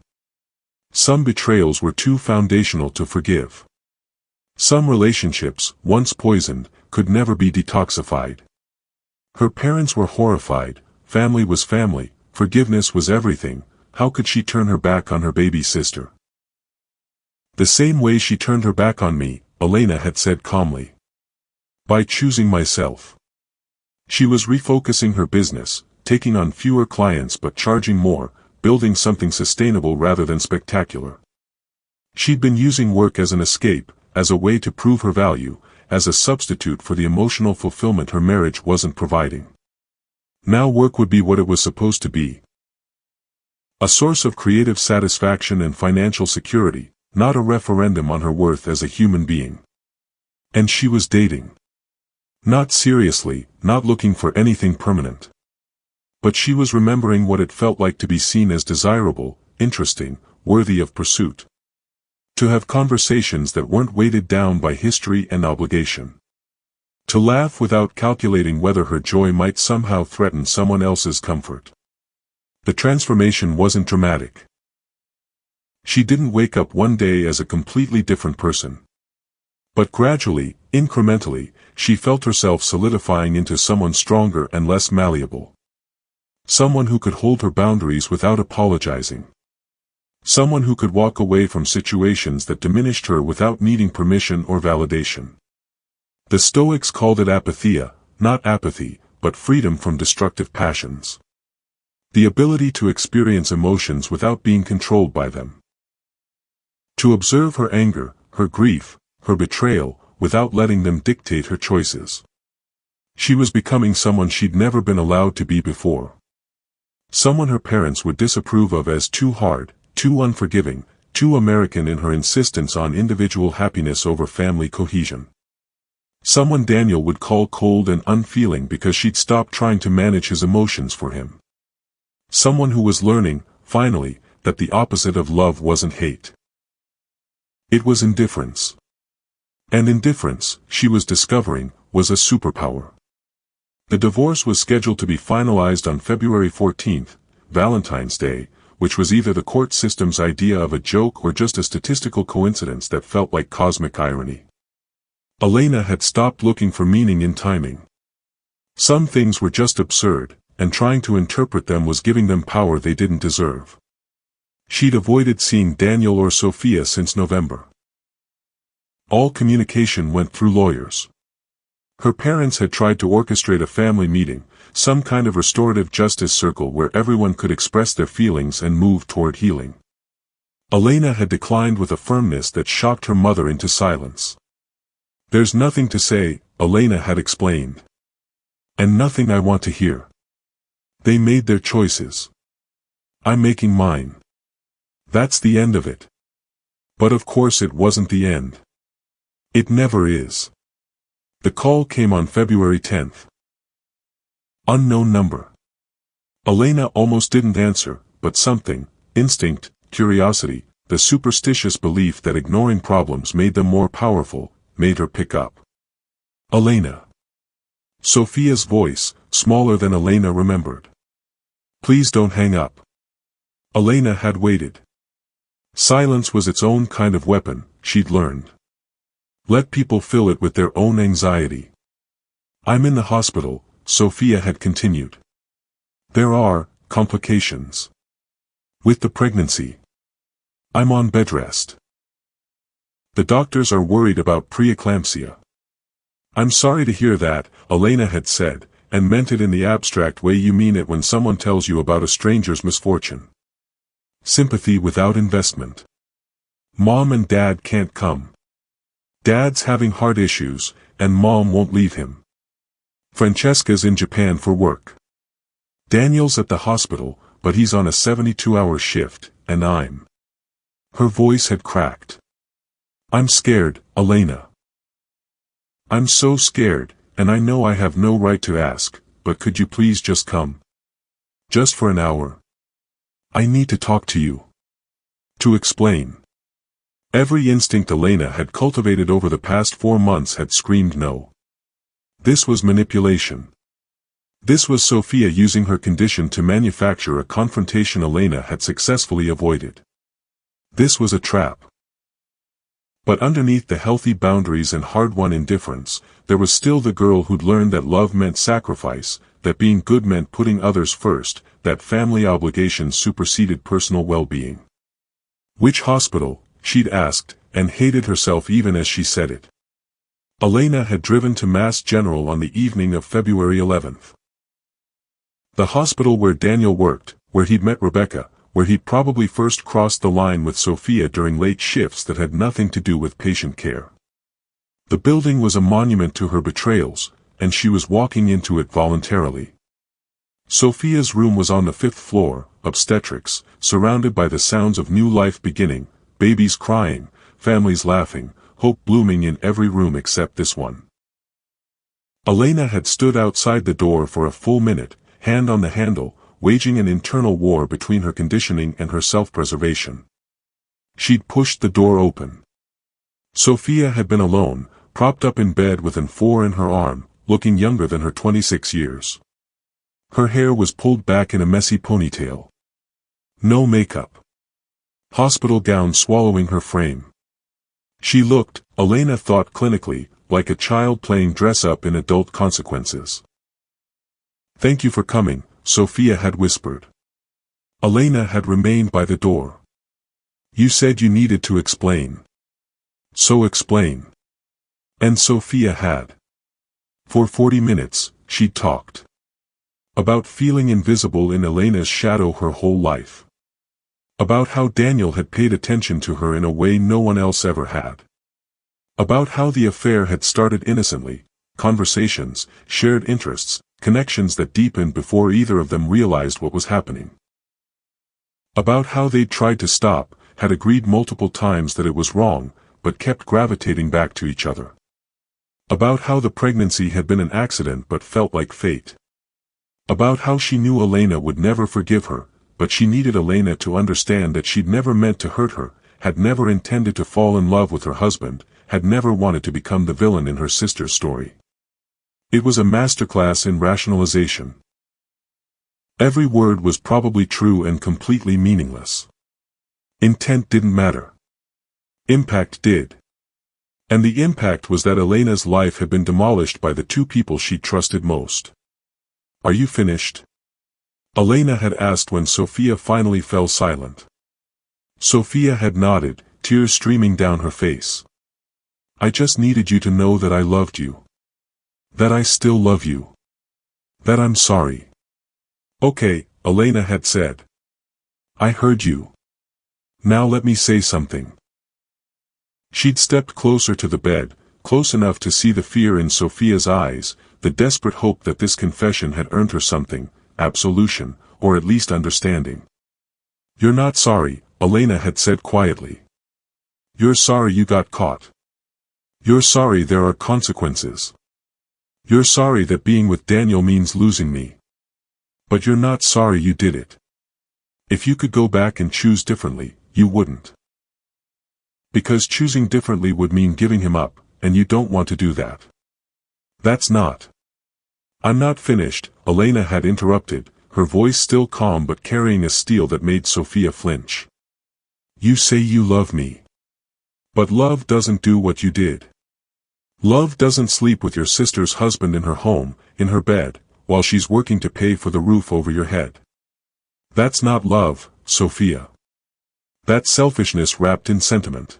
Some betrayals were too foundational to forgive. Some relationships, once poisoned, could never be detoxified. Her parents were horrified, family was family, forgiveness was everything. How could she turn her back on her baby sister? The same way she turned her back on me, Elena had said calmly. By choosing myself. She was refocusing her business, taking on fewer clients but charging more, building something sustainable rather than spectacular. She'd been using work as an escape, as a way to prove her value, as a substitute for the emotional fulfillment her marriage wasn't providing. Now work would be what it was supposed to be. A source of creative satisfaction and financial security, not a referendum on her worth as a human being. And she was dating. Not seriously, not looking for anything permanent. But she was remembering what it felt like to be seen as desirable, interesting, worthy of pursuit. To have conversations that weren't weighted down by history and obligation. To laugh without calculating whether her joy might somehow threaten someone else's comfort. The transformation wasn't dramatic. She didn't wake up one day as a completely different person. But gradually, incrementally, she felt herself solidifying into someone stronger and less malleable. Someone who could hold her boundaries without apologizing. Someone who could walk away from situations that diminished her without needing permission or validation. The Stoics called it apatheia, not apathy, but freedom from destructive passions. The ability to experience emotions without being controlled by them. To observe her anger, her grief, her betrayal, without letting them dictate her choices. She was becoming someone she'd never been allowed to be before. Someone her parents would disapprove of as too hard, too unforgiving, too American in her insistence on individual happiness over family cohesion. Someone Daniel would call cold and unfeeling because she'd stopped trying to manage his emotions for him. Someone who was learning, finally, that the opposite of love wasn't hate. It was indifference. And indifference, she was discovering, was a superpower. The divorce was scheduled to be finalized on February 14th, Valentine's Day, which was either the court system's idea of a joke or just a statistical coincidence that felt like cosmic irony. Elena had stopped looking for meaning in timing. Some things were just absurd, and trying to interpret them was giving them power they didn't deserve. She'd avoided seeing Daniel or Sophia since November. All communication went through lawyers. Her parents had tried to orchestrate a family meeting, some kind of restorative justice circle where everyone could express their feelings and move toward healing. Elena had declined with a firmness that shocked her mother into silence. There's nothing to say, Elena had explained. And nothing I want to hear. They made their choices. I'm making mine. That's the end of it. But of course it wasn't the end. It never is. The call came on February 10th. Unknown number. Elena almost didn't answer, but something, instinct, curiosity, the superstitious belief that ignoring problems made them more powerful, made her pick up. Elena. Sophia's voice, smaller than Elena remembered. Please don't hang up. Elena had waited. Silence was its own kind of weapon, she'd learned. Let people fill it with their own anxiety. I'm in the hospital, Sophia had continued. There are complications. With the pregnancy. I'm on bed rest. The doctors are worried about preeclampsia. I'm sorry to hear that, Elena had said, and meant it in the abstract way you mean it when someone tells you about a stranger's misfortune. Sympathy without investment. Mom and Dad can't come. Dad's having heart issues, and Mom won't leave him. Francesca's in Japan for work. Daniel's at the hospital, but he's on a 72-hour shift, and I'm. Her voice had cracked. I'm scared, Elena. I'm so scared, and I know I have no right to ask, but could you please just come? Just for an hour. I need to talk to you. To explain. Every instinct Elena had cultivated over the past 4 months had screamed no. This was manipulation. This was Sophia using her condition to manufacture a confrontation Elena had successfully avoided. This was a trap. But underneath the healthy boundaries and hard-won indifference, there was still the girl who'd learned that love meant sacrifice, that being good meant putting others first, that family obligations superseded personal well-being. Which hospital, she'd asked, and hated herself even as she said it. Elena had driven to Mass General on the evening of February 11th. The hospital where Daniel worked, where he'd met Rebecca, where he'd probably first crossed the line with Sophia during late shifts that had nothing to do with patient care. The building was a monument to her betrayals, and she was walking into it voluntarily. Sophia's room was on the 5th floor, obstetrics, surrounded by the sounds of new life beginning, babies crying, families laughing, hope blooming in every room except this one. Elena had stood outside the door for a full minute, hand on the handle, waging an internal war between her conditioning and her self-preservation. She'd pushed the door open. Sophia had been alone, propped up in bed with an M4 in her arm, looking younger than her 26 years. Her hair was pulled back in a messy ponytail. No makeup. Hospital gown swallowing her frame. She looked, Elena thought clinically, like a child playing dress-up in adult consequences. Thank you for coming, Sophia had whispered. Elena had remained by the door. You said you needed to explain. So explain. And Sophia had. For 40 minutes, she'd talked. About feeling invisible in Elena's shadow her whole life. About how Daniel had paid attention to her in a way no one else ever had. About how the affair had started innocently, conversations, shared interests, connections that deepened before either of them realized what was happening. About how they'd tried to stop, had agreed multiple times that it was wrong, but kept gravitating back to each other. About how the pregnancy had been an accident but felt like fate. About how she knew Elena would never forgive her, but she needed Elena to understand that she'd never meant to hurt her, had never intended to fall in love with her husband, had never wanted to become the villain in her sister's story. It was a masterclass in rationalization. Every word was probably true and completely meaningless. Intent didn't matter. Impact did. And the impact was that Elena's life had been demolished by the two people she trusted most. Are you finished? Elena had asked when Sophia finally fell silent. Sophia had nodded, tears streaming down her face. I just needed you to know that I loved you. That I still love you. That I'm sorry. Okay, Elena had said. I heard you. Now let me say something. She'd stepped closer to the bed, close enough to see the fear in Sophia's eyes, the desperate hope that this confession had earned her something, absolution, or at least understanding. "You're not sorry," Elena had said quietly. "You're sorry you got caught. You're sorry there are consequences. You're sorry that being with Daniel means losing me. But you're not sorry you did it. If you could go back and choose differently, you wouldn't. Because choosing differently would mean giving him up, and you don't want to do that. That's not." "I'm not finished," Elena had interrupted, her voice still calm but carrying a steel that made Sophia flinch. "You say you love me. But love doesn't do what you did. Love doesn't sleep with your sister's husband in her home, in her bed, while she's working to pay for the roof over your head. That's not love, Sophia. That's selfishness wrapped in sentiment."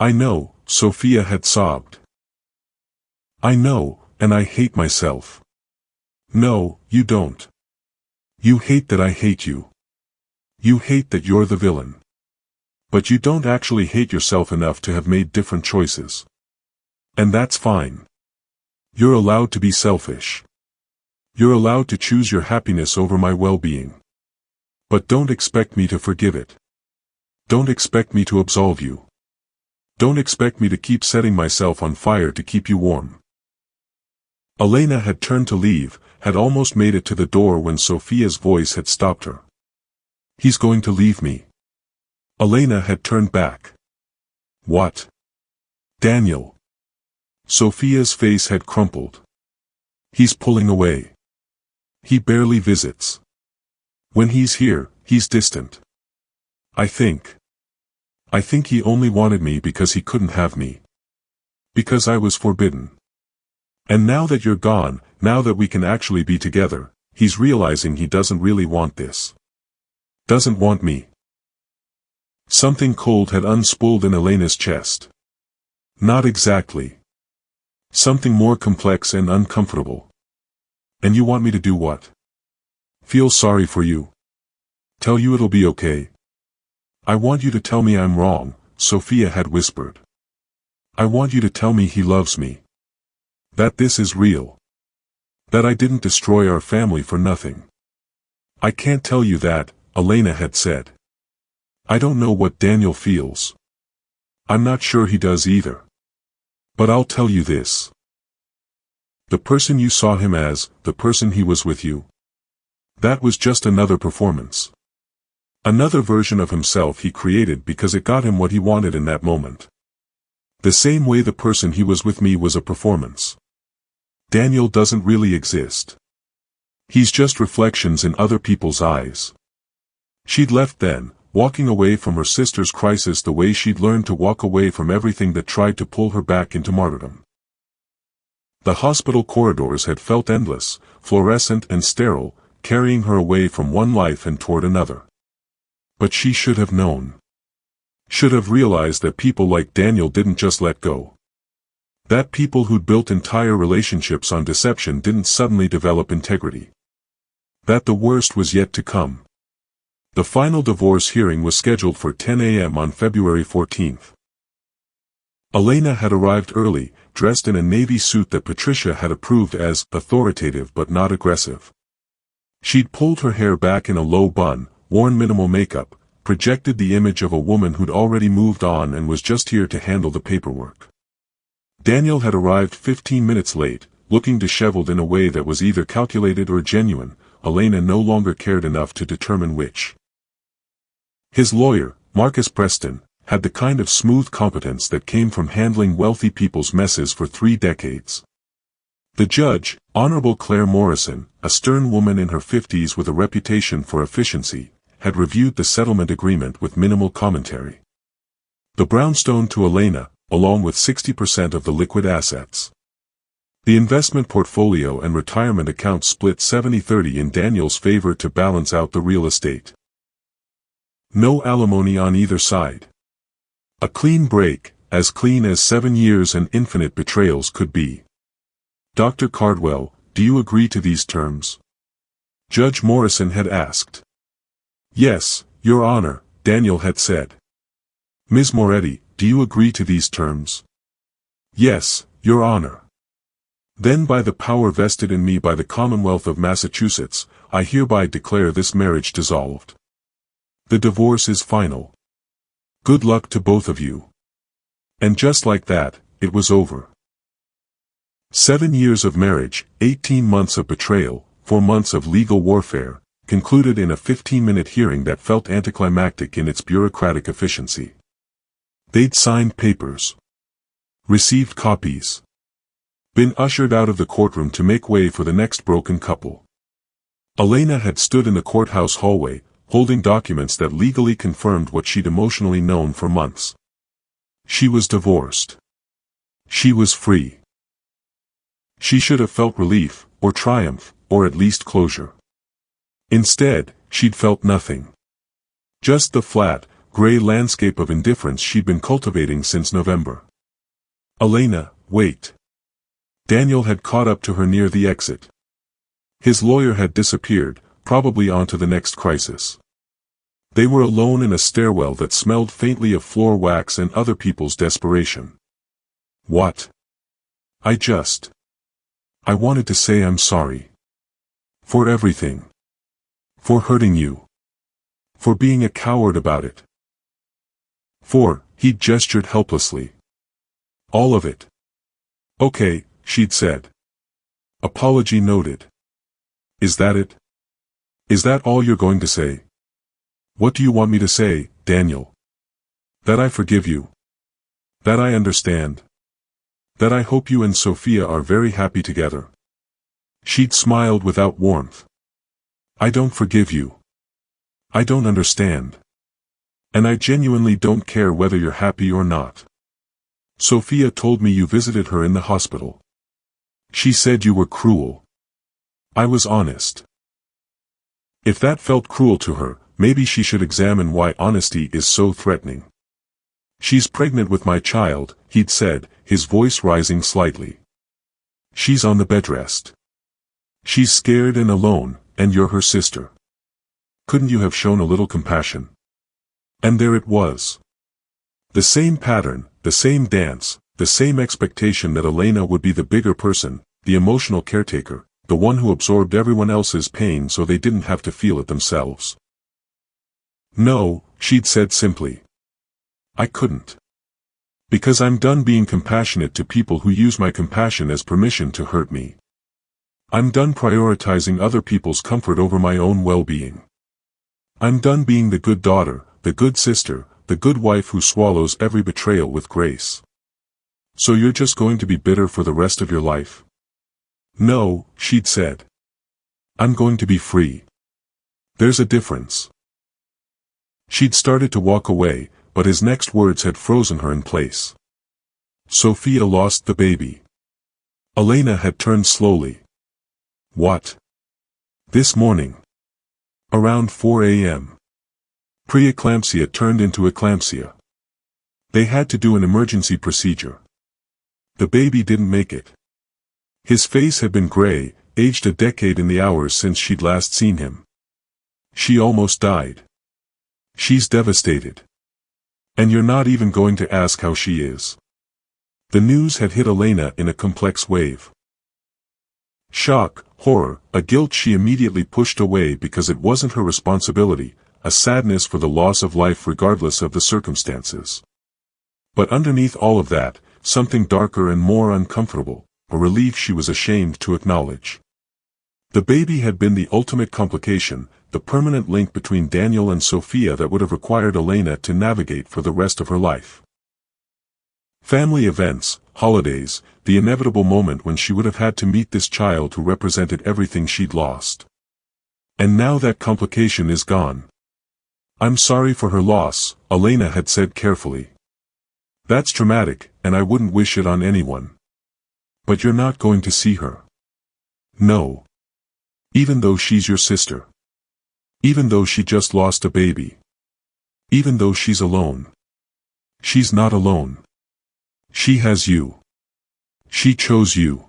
"I know," Sophia had sobbed. "I know, and I hate myself." "No, you don't. You hate that I hate you. You hate that you're the villain. But you don't actually hate yourself enough to have made different choices. And that's fine. You're allowed to be selfish. You're allowed to choose your happiness over my well-being. But don't expect me to forgive it. Don't expect me to absolve you. Don't expect me to keep setting myself on fire to keep you warm." Elena had turned to leave, had almost made it to the door when Sophia's voice had stopped her. "He's going to leave me." Elena had turned back. "What? Daniel?" Sophia's face had crumpled. "He's pulling away. He barely visits. When he's here, he's distant. I think he only wanted me because he couldn't have me. Because I was forbidden. And now that you're gone, now that we can actually be together, he's realizing he doesn't really want this. Doesn't want me." Something cold had unspooled in Elena's chest. "Not exactly. Something more complex and uncomfortable. And you want me to do what? Feel sorry for you? Tell you it'll be okay? I want you to tell me I'm wrong," Sophia had whispered. "I want you to tell me he loves me. That this is real. That I didn't destroy our family for nothing." "I can't tell you that," Elena had said. "I don't know what Daniel feels. I'm not sure he does either. But I'll tell you this. The person you saw him as, the person he was with you, that was just another performance. Another version of himself he created because it got him what he wanted in that moment. The same way the person he was with me was a performance. Daniel doesn't really exist. He's just reflections in other people's eyes." She'd left then, walking away from her sister's crisis the way she'd learned to walk away from everything that tried to pull her back into martyrdom. The hospital corridors had felt endless, fluorescent and sterile, carrying her away from one life and toward another. But she should have known. Should have realized that people like Daniel didn't just let go. That people who'd built entire relationships on deception didn't suddenly develop integrity. That the worst was yet to come. The final divorce hearing was scheduled for 10 a.m. on February 14th. Elena had arrived early, dressed in a navy suit that Patricia had approved as authoritative but not aggressive. She'd pulled her hair back in a low bun, worn minimal makeup, projected the image of a woman who'd already moved on and was just here to handle the paperwork. Daniel had arrived 15 minutes late, looking disheveled in a way that was either calculated or genuine. Elena no longer cared enough to determine which. His lawyer, Marcus Preston, had the kind of smooth competence that came from handling wealthy people's messes for 3 decades. The judge, Honorable Claire Morrison, a stern woman in her 50s with a reputation for efficiency, had reviewed the settlement agreement with minimal commentary. The brownstone to Elena, along with 60% of the liquid assets. The investment portfolio and retirement account split 70-30 in Daniel's favor to balance out the real estate. No alimony on either side. A clean break, as clean as 7 years and infinite betrayals could be. "Dr. Cardwell, do you agree to these terms?" Judge Morrison had asked. "Yes, Your Honor," Daniel had said. "Ms. Moretti, do you agree to these terms?" Yes, Your Honor. Then by the power vested in me by the Commonwealth of Massachusetts, I hereby declare this marriage dissolved. The divorce is final. Good luck to both of you. And just like that, it was over. 7 years of marriage, 18 months of betrayal, 4 months of legal warfare, concluded in a 15-minute hearing that felt anticlimactic in its bureaucratic efficiency. They'd signed papers. Received copies. Been ushered out of the courtroom to make way for the next broken couple. Elena had stood in the courthouse hallway, holding documents that legally confirmed what she'd emotionally known for months. She was divorced. She was free. She should have felt relief, or triumph, or at least closure. Instead, she'd felt nothing. Just the flat, gray landscape of indifference she'd been cultivating since November. Elena, wait. Daniel had caught up to her near the exit. His lawyer had disappeared, probably onto the next crisis. They were alone in a stairwell that smelled faintly of floor wax and other people's desperation. What? I wanted to say I'm sorry. For everything. For hurting you. For being a coward about it. He'd gestured helplessly. All of it. Okay, she'd said. Apology noted. Is that it? Is that all you're going to say? What do you want me to say, Daniel? That I forgive you. That I understand. That I hope you and Sophia are very happy together. She'd smiled without warmth. I don't forgive you. I don't understand. And I genuinely don't care whether you're happy or not. Sophia told me you visited her in the hospital. She said you were cruel. I was honest. If that felt cruel to her, maybe she should examine why honesty is so threatening. She's pregnant with my child, he'd said, his voice rising slightly. She's on the bed rest. She's scared and alone, and you're her sister. Couldn't you have shown a little compassion? And there it was. The same pattern, the same dance, the same expectation that Elena would be the bigger person, the emotional caretaker, the one who absorbed everyone else's pain so they didn't have to feel it themselves. No, she'd said simply. I couldn't. Because I'm done being compassionate to people who use my compassion as permission to hurt me. I'm done prioritizing other people's comfort over my own well-being. I'm done being the good daughter, the good sister, the good wife who swallows every betrayal with grace. So you're just going to be bitter for the rest of your life? No, she'd said. I'm going to be free. There's a difference. She'd started to walk away, but his next words had frozen her in place. Sophia lost the baby. Elena had turned slowly. What? This morning. Around 4 a.m. Preeclampsia turned into eclampsia. They had to do an emergency procedure. The baby didn't make it. His face had been gray, aged a decade in the hours since she'd last seen him. She almost died. She's devastated. And you're not even going to ask how she is. The news had hit Elena in a complex wave. Shock, horror, a guilt she immediately pushed away because it wasn't her responsibility, a sadness for the loss of life regardless of the circumstances. But underneath all of that, something darker and more uncomfortable, a relief she was ashamed to acknowledge. The baby had been the ultimate complication, the permanent link between Daniel and Sophia that would have required Elena to navigate for the rest of her life. Family events, holidays, the inevitable moment when she would have had to meet this child who represented everything she'd lost. And now that complication is gone. I'm sorry for her loss, Elena had said carefully. That's traumatic, and I wouldn't wish it on anyone. But you're not going to see her. No. Even though she's your sister. Even though she just lost a baby. Even though she's alone. She's not alone. She has you. She chose you.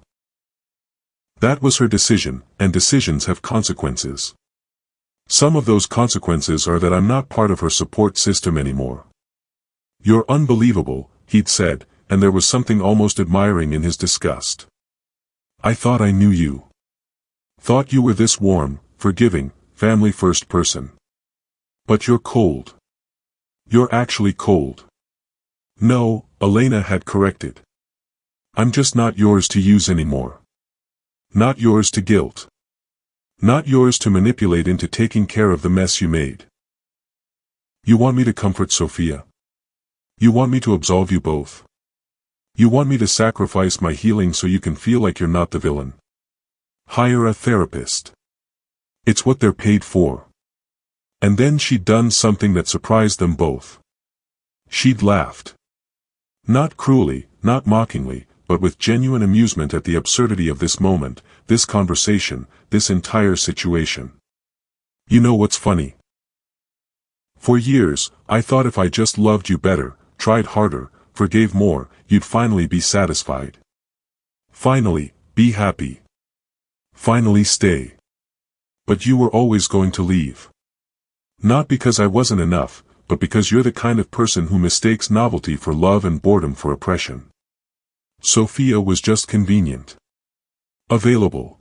That was her decision, and decisions have consequences. Some of those consequences are that I'm not part of her support system anymore. You're unbelievable, he'd said, and there was something almost admiring in his disgust. I thought I knew you. Thought you were this warm, forgiving, family-first person. But you're cold. You're actually cold. No, Elena had corrected. I'm just not yours to use anymore. Not yours to guilt. Not yours to manipulate into taking care of the mess you made. You want me to comfort Sophia? You want me to absolve you both? You want me to sacrifice my healing so you can feel like you're not the villain? Hire a therapist. It's what they're paid for. And then she'd done something that surprised them both. She'd laughed. Not cruelly, not mockingly, but with genuine amusement at the absurdity of this moment, this conversation, this entire situation. You know what's funny? For years, I thought if I just loved you better, tried harder, forgave more, you'd finally be satisfied. Finally, be happy. Finally stay. But you were always going to leave. Not because I wasn't enough, but because you're the kind of person who mistakes novelty for love and boredom for oppression. Sophia was just convenient. Available.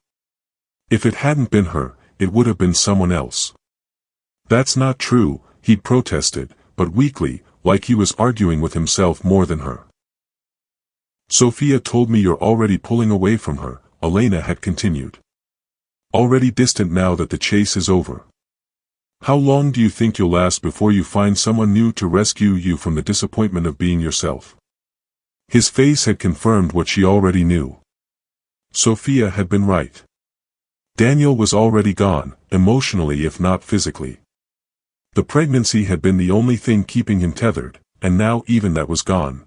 If it hadn't been her, it would have been someone else. That's not true, he'd protested, but weakly, like he was arguing with himself more than her. Sophia told me you're already pulling away from her, Elena had continued. Already distant now that the chase is over. How long do you think you'll last before you find someone new to rescue you from the disappointment of being yourself? His face had confirmed what she already knew. Sophia had been right. Daniel was already gone, emotionally if not physically. The pregnancy had been the only thing keeping him tethered, and now even that was gone.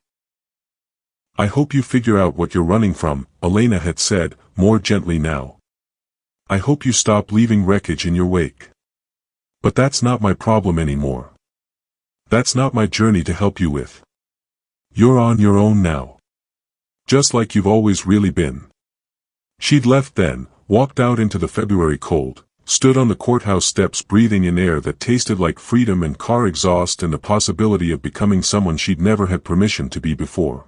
I hope you figure out what you're running from, Elena had said, more gently now. I hope you stop leaving wreckage in your wake. But that's not my problem anymore. That's not my journey to help you with. You're on your own now. Just like you've always really been. She'd left then, walked out into the February cold, stood on the courthouse steps breathing in air that tasted like freedom and car exhaust and the possibility of becoming someone she'd never had permission to be before.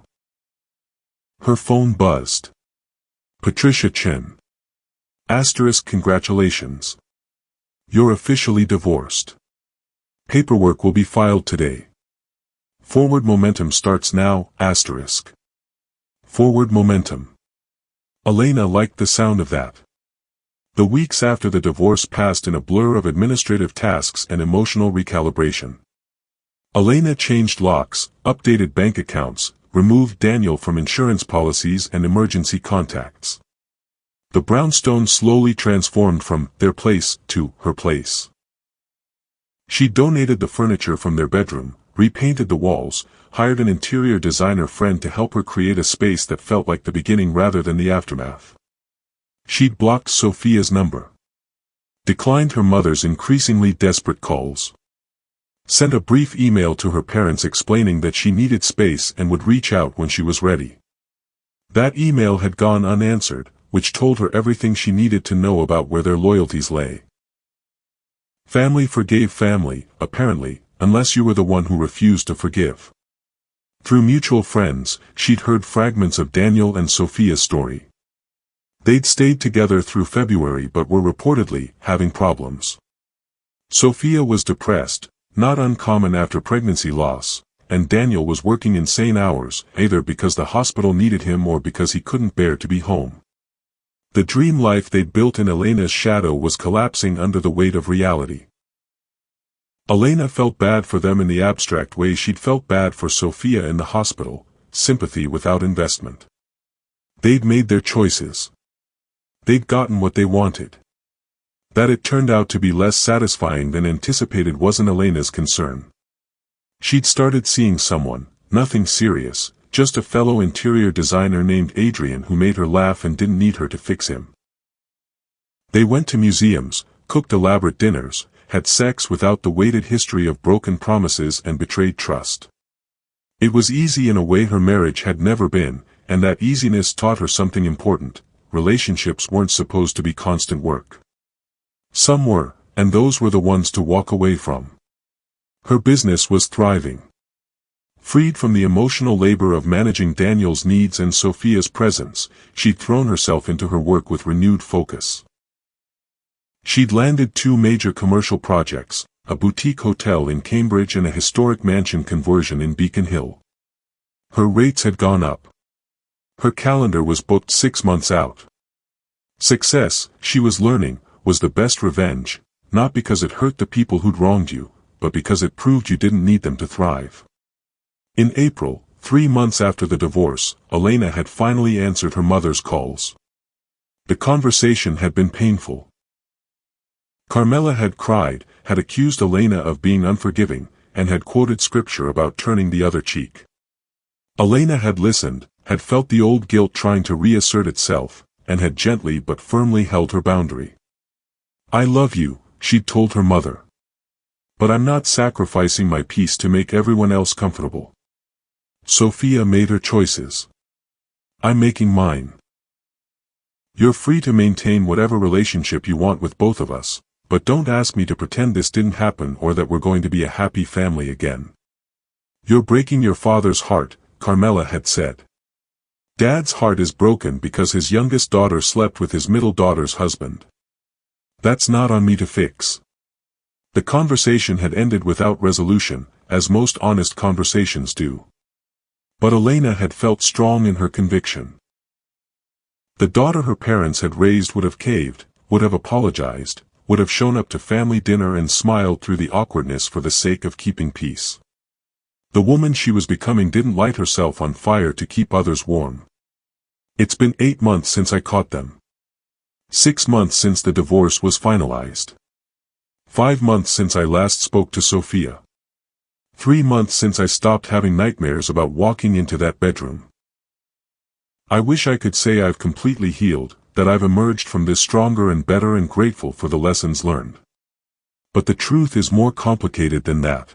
Her phone buzzed. Patricia Chen. * Congratulations. You're officially divorced. Paperwork will be filed today. Forward momentum starts now, *. Forward momentum. Elena liked the sound of that. The weeks after the divorce passed in a blur of administrative tasks and emotional recalibration. Elena changed locks, updated bank accounts, removed Daniel from insurance policies and emergency contacts. The brownstone slowly transformed from their place to her place. She donated the furniture from their bedroom, repainted the walls, hired an interior designer friend to help her create a space that felt like the beginning rather than the aftermath. She'd blocked Sophia's number. Declined her mother's increasingly desperate calls. Sent a brief email to her parents explaining that she needed space and would reach out when she was ready. That email had gone unanswered, which told her everything she needed to know about where their loyalties lay. Family forgave family, apparently, unless you were the one who refused to forgive. Through mutual friends, she'd heard fragments of Daniel and Sophia's story. They'd stayed together through February but were reportedly having problems. Sophia was depressed, not uncommon after pregnancy loss, and Daniel was working insane hours, either because the hospital needed him or because he couldn't bear to be home. The dream life they'd built in Elena's shadow was collapsing under the weight of reality. Elena felt bad for them in the abstract way she'd felt bad for Sophia in the hospital, sympathy without investment. They'd made their choices. They'd gotten what they wanted. That it turned out to be less satisfying than anticipated wasn't Elena's concern. She'd started seeing someone, nothing serious, just a fellow interior designer named Adrian who made her laugh and didn't need her to fix him. They went to museums, cooked elaborate dinners, had sex without the weighted history of broken promises and betrayed trust. It was easy in a way her marriage had never been, and that easiness taught her something important: relationships weren't supposed to be constant work. Some were, and those were the ones to walk away from. Her business was thriving. Freed from the emotional labor of managing Daniel's needs and Sophia's presence, she'd thrown herself into her work with renewed focus. She'd landed 2 major commercial projects, a boutique hotel in Cambridge and a historic mansion conversion in Beacon Hill. Her rates had gone up. Her calendar was booked 6 months out. Success, she was learning, was the best revenge, not because it hurt the people who'd wronged you, but because it proved you didn't need them to thrive. In April, 3 months after the divorce, Elena had finally answered her mother's calls. The conversation had been painful. Carmela had cried, had accused Elena of being unforgiving, and had quoted scripture about turning the other cheek. Elena had listened, had felt the old guilt trying to reassert itself, and had gently but firmly held her boundary. "I love you," she'd told her mother. "But I'm not sacrificing my peace to make everyone else comfortable." Sophia made her choices. "I'm making mine. You're free to maintain whatever relationship you want with both of us, but don't ask me to pretend this didn't happen or that we're going to be a happy family again. You're breaking your father's heart," Carmela had said. "Dad's heart is broken because his youngest daughter slept with his middle daughter's husband. That's not on me to fix." The conversation had ended without resolution, as most honest conversations do. But Elena had felt strong in her conviction. The daughter her parents had raised would have caved, would have apologized, would have shown up to family dinner and smiled through the awkwardness for the sake of keeping peace. The woman she was becoming didn't light herself on fire to keep others warm. "It's been 8 months since I caught them. 6 months since the divorce was finalized. 5 months since I last spoke to Sophia. 3 months since I stopped having nightmares about walking into that bedroom. I wish I could say I've completely healed, that I've emerged from this stronger and better and grateful for the lessons learned. But the truth is more complicated than that.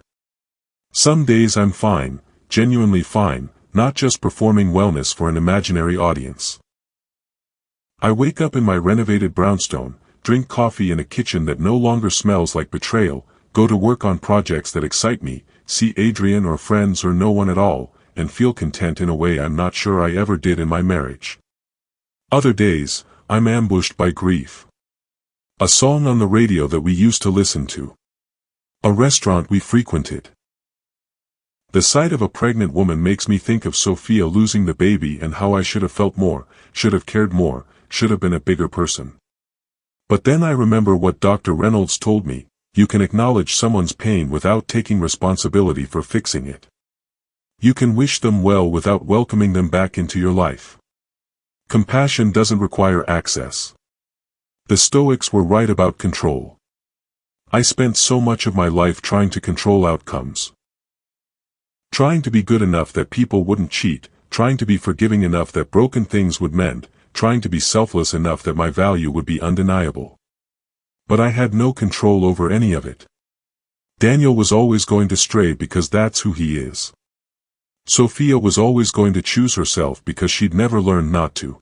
Some days I'm fine, genuinely fine, not just performing wellness for an imaginary audience. I wake up in my renovated brownstone, drink coffee in a kitchen that no longer smells like betrayal, go to work on projects that excite me, see Adrian or friends or no one at all, and feel content in a way I'm not sure I ever did in my marriage. Other days, I'm ambushed by grief. A song on the radio that we used to listen to. A restaurant we frequented. The sight of a pregnant woman makes me think of Sophia losing the baby and how I should have felt more, should have cared more, should have been a bigger person. But then I remember what Dr. Reynolds told me: you can acknowledge someone's pain without taking responsibility for fixing it. You can wish them well without welcoming them back into your life. Compassion doesn't require access. The Stoics were right about control. I spent so much of my life trying to control outcomes. Trying to be good enough that people wouldn't cheat, trying to be forgiving enough that broken things would mend, trying to be selfless enough that my value would be undeniable. But I had no control over any of it. Daniel was always going to stray because that's who he is. Sophia was always going to choose herself because she'd never learned not to.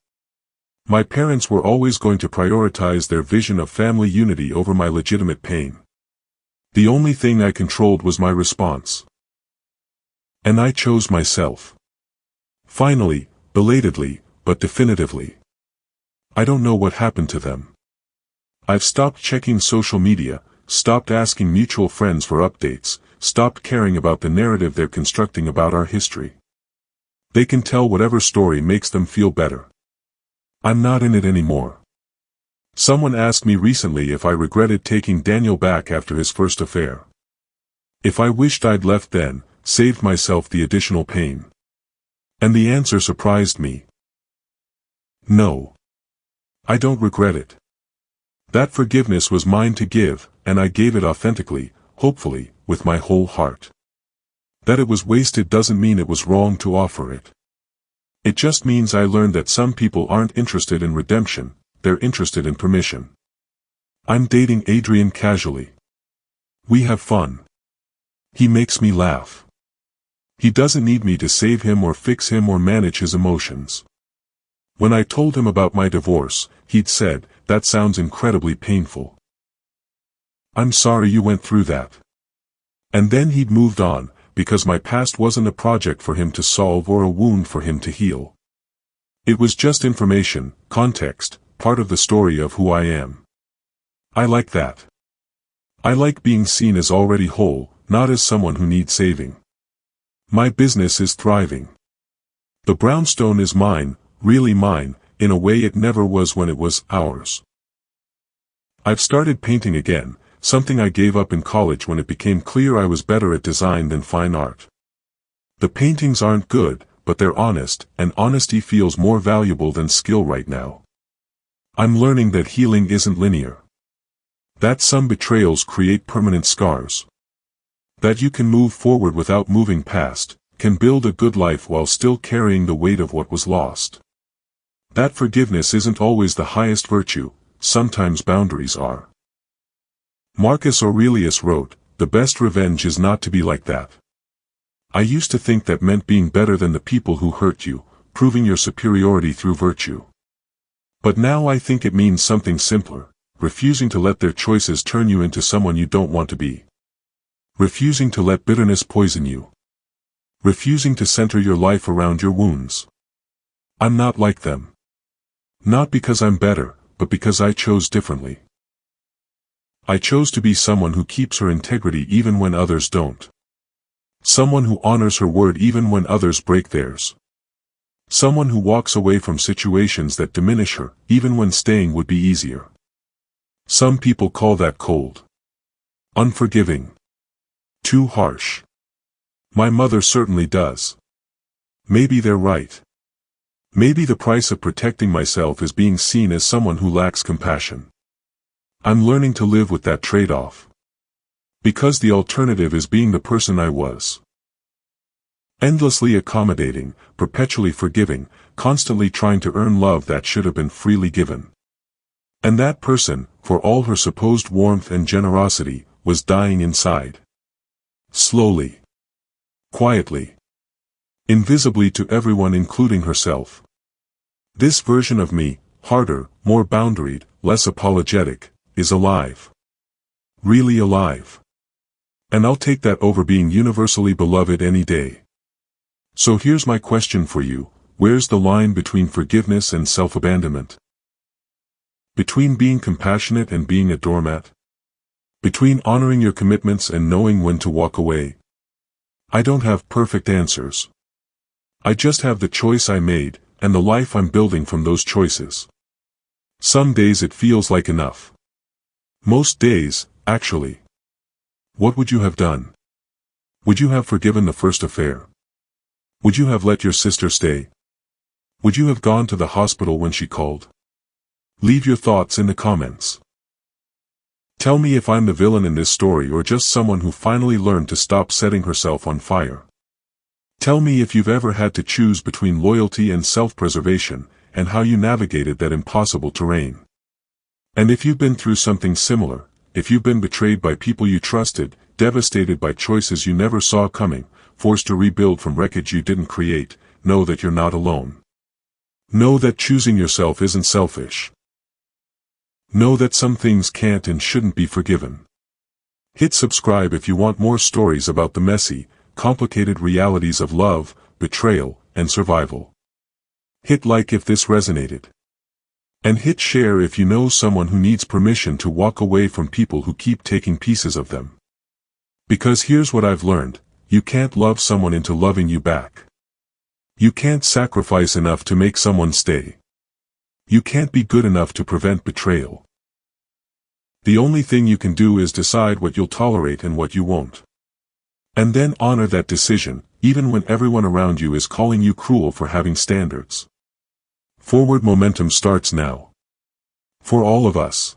My parents were always going to prioritize their vision of family unity over my legitimate pain. The only thing I controlled was my response. And I chose myself. Finally, belatedly, but definitively. I don't know what happened to them. I've stopped checking social media, stopped asking mutual friends for updates, stopped caring about the narrative they're constructing about our history. They can tell whatever story makes them feel better. I'm not in it anymore. Someone asked me recently if I regretted taking Daniel back after his first affair. If I wished I'd left then, saved myself the additional pain. And the answer surprised me. No. I don't regret it. That forgiveness was mine to give, and I gave it authentically, hopefully, with my whole heart. That it was wasted doesn't mean it was wrong to offer it. It just means I learned that some people aren't interested in redemption, they're interested in permission. I'm dating Adrian casually. We have fun. He makes me laugh. He doesn't need me to save him or fix him or manage his emotions. When I told him about my divorce, he'd said, "That sounds incredibly painful. I'm sorry you went through that." And then he'd moved on, because my past wasn't a project for him to solve or a wound for him to heal. It was just information, context, part of the story of who I am. I like that. I like being seen as already whole, not as someone who needs saving. My business is thriving. The brownstone is mine, really mine, in a way it never was when it was ours. I've started painting again, something I gave up in college when it became clear I was better at design than fine art. The paintings aren't good, but they're honest, and honesty feels more valuable than skill right now. I'm learning that healing isn't linear. That some betrayals create permanent scars. That you can move forward without moving past, can build a good life while still carrying the weight of what was lost. That forgiveness isn't always the highest virtue, sometimes boundaries are. Marcus Aurelius wrote, "The best revenge is not to be like that." I used to think that meant being better than the people who hurt you, proving your superiority through virtue. But now I think it means something simpler, refusing to let their choices turn you into someone you don't want to be. Refusing to let bitterness poison you. Refusing to center your life around your wounds. I'm not like them. Not because I'm better, but because I chose differently. I chose to be someone who keeps her integrity even when others don't. Someone who honors her word even when others break theirs. Someone who walks away from situations that diminish her, even when staying would be easier. Some people call that cold. Unforgiving. Too harsh. My mother certainly does. Maybe they're right. Maybe the price of protecting myself is being seen as someone who lacks compassion. I'm learning to live with that trade-off. Because the alternative is being the person I was. Endlessly accommodating, perpetually forgiving, constantly trying to earn love that should have been freely given. And that person, for all her supposed warmth and generosity, was dying inside. Slowly. Quietly. Invisibly to everyone including herself. This version of me, harder, more boundaried, less apologetic, is alive. Really alive. And I'll take that over being universally beloved any day. So here's my question for you, where's the line between forgiveness and self-abandonment? Between being compassionate and being a doormat? Between honoring your commitments and knowing when to walk away? I don't have perfect answers. I just have the choice I made, and the life I'm building from those choices. Some days it feels like enough. Most days, actually. What would you have done? Would you have forgiven the first affair? Would you have let your sister stay? Would you have gone to the hospital when she called? Leave your thoughts in the comments. Tell me if I'm the villain in this story or just someone who finally learned to stop setting herself on fire. Tell me if you've ever had to choose between loyalty and self-preservation, and how you navigated that impossible terrain. And if you've been through something similar, if you've been betrayed by people you trusted, devastated by choices you never saw coming, forced to rebuild from wreckage you didn't create, know that you're not alone. Know that choosing yourself isn't selfish. Know that some things can't and shouldn't be forgiven. Hit subscribe if you want more stories about the messy, complicated realities of love, betrayal, and survival. Hit like if this resonated. And hit share if you know someone who needs permission to walk away from people who keep taking pieces of them. Because here's what I've learned, you can't love someone into loving you back. You can't sacrifice enough to make someone stay. You can't be good enough to prevent betrayal. The only thing you can do is decide what you'll tolerate and what you won't. And then honor that decision, even when everyone around you is calling you cruel for having standards. Forward momentum starts now. For all of us.